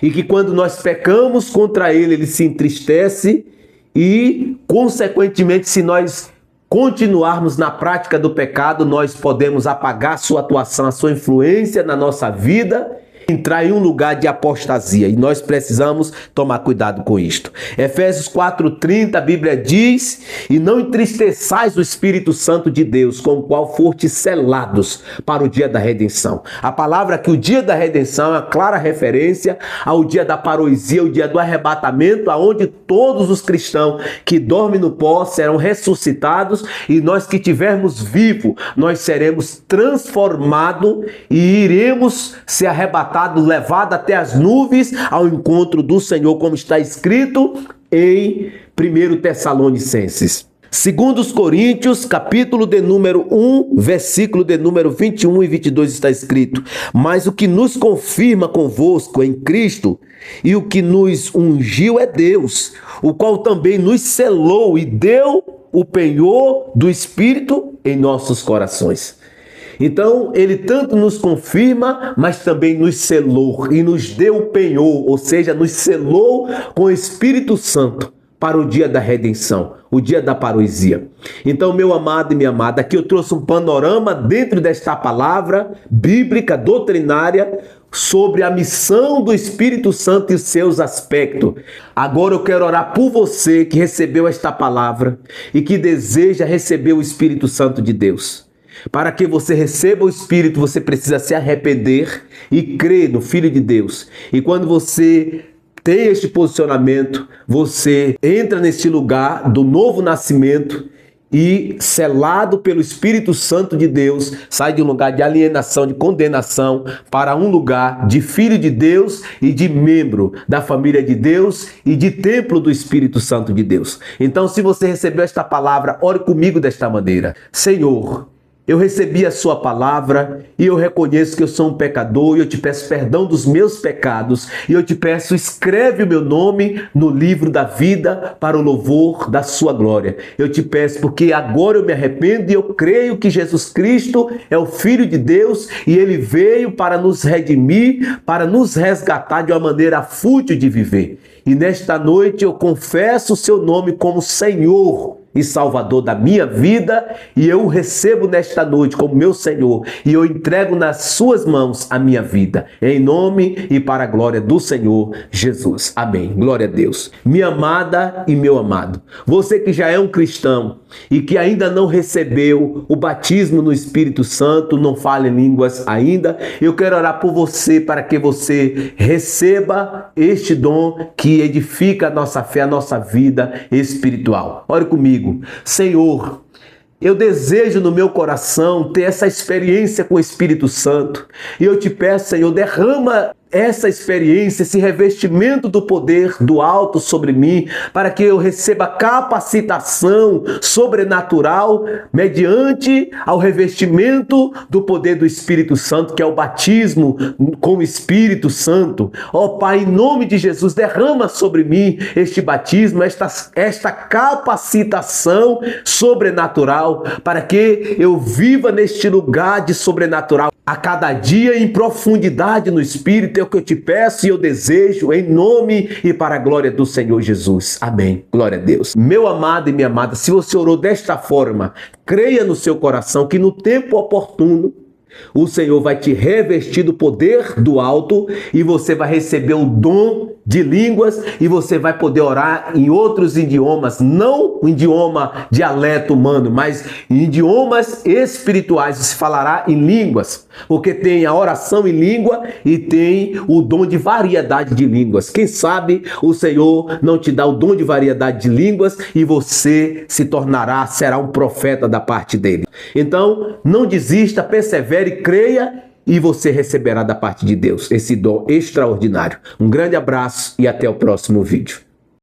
e que quando nós pecamos contra ele se entristece. E, consequentemente, se nós continuarmos na prática do pecado, nós podemos apagar sua atuação, a sua influência na nossa vida, entrar em um lugar de apostasia. E nós precisamos tomar cuidado com isto. Efésios 4:30, a Bíblia diz: e não entristeçais o Espírito Santo de Deus, com o qual fostes selados para o dia da redenção. A palavra aqui, o dia da redenção, é uma clara referência ao dia da parousia, o dia do arrebatamento, aonde todos os cristãos que dormem no pó serão ressuscitados e nós que tivermos vivo, nós seremos transformados e iremos ser arrebatados, levado até as nuvens ao encontro do Senhor, como está escrito em 1 Tessalonicenses. Segundo os Coríntios, capítulo de número 1, versículo de número 21 e 22 está escrito: mas o que nos confirma convosco em Cristo e o que nos ungiu é Deus, o qual também nos selou e deu o penhor do Espírito em nossos corações. Então, ele tanto nos confirma, mas também nos selou e nos deu o penhor, ou seja, nos selou com o Espírito Santo para o dia da redenção, o dia da parousia. Então, meu amado e minha amada, aqui eu trouxe um panorama dentro desta palavra bíblica, doutrinária, sobre a missão do Espírito Santo e os seus aspectos. Agora eu quero orar por você que recebeu esta palavra e que deseja receber o Espírito Santo de Deus. Para que você receba o Espírito, você precisa se arrepender e crer no Filho de Deus. E quando você tem este posicionamento, você entra neste lugar do novo nascimento e, selado pelo Espírito Santo de Deus, sai de um lugar de alienação, de condenação, para um lugar de filho de Deus e de membro da família de Deus e de templo do Espírito Santo de Deus. Então, se você recebeu esta palavra, ore comigo desta maneira: Senhor, eu recebi a sua palavra e eu reconheço que eu sou um pecador e eu te peço perdão dos meus pecados e eu te peço, escreve o meu nome no livro da vida para o louvor da sua glória. Eu te peço porque agora eu me arrependo e eu creio que Jesus Cristo é o Filho de Deus e ele veio para nos redimir, para nos resgatar de uma maneira fútil de viver. E nesta noite eu confesso o seu nome como Senhor e Salvador da minha vida, e eu o recebo nesta noite como meu Senhor, e eu entrego nas suas mãos a minha vida, em nome e para a glória do Senhor Jesus. Amém. Glória a Deus. Minha amada e meu amado, você que já é um cristão e que ainda não recebeu o batismo no Espírito Santo, não fala em línguas ainda, eu quero orar por você para que você receba este dom que edifica a nossa fé, a nossa vida espiritual. Ore comigo. Senhor, eu desejo no meu coração ter essa experiência com o Espírito Santo. E eu te peço, Senhor, derrama essa experiência, esse revestimento do poder do alto sobre mim, para que eu receba capacitação sobrenatural mediante ao revestimento do poder do Espírito Santo, que é o batismo com o Espírito Santo. Ó Pai, em nome de Jesus, derrama sobre mim este batismo, esta capacitação sobrenatural, para que eu viva neste lugar de sobrenatural a cada dia em profundidade no Espírito. é o que eu te peço e eu desejo em nome e para a glória do Senhor Jesus. Amém. Glória a Deus. Meu amado e minha amada, se você orou desta forma, creia no seu coração que no tempo oportuno o Senhor vai te revestir do poder do alto e você vai receber o dom de línguas e você vai poder orar em outros idiomas, não o idioma dialeto humano, mas em idiomas espirituais. Você falará em línguas, porque tem a oração em língua e tem o dom de variedade de línguas. Quem sabe o Senhor não te dá o dom de variedade de línguas e você será um profeta da parte dele. Então, não desista, persevere, creia e você receberá da parte de Deus esse dom extraordinário. Um grande abraço e até o próximo vídeo.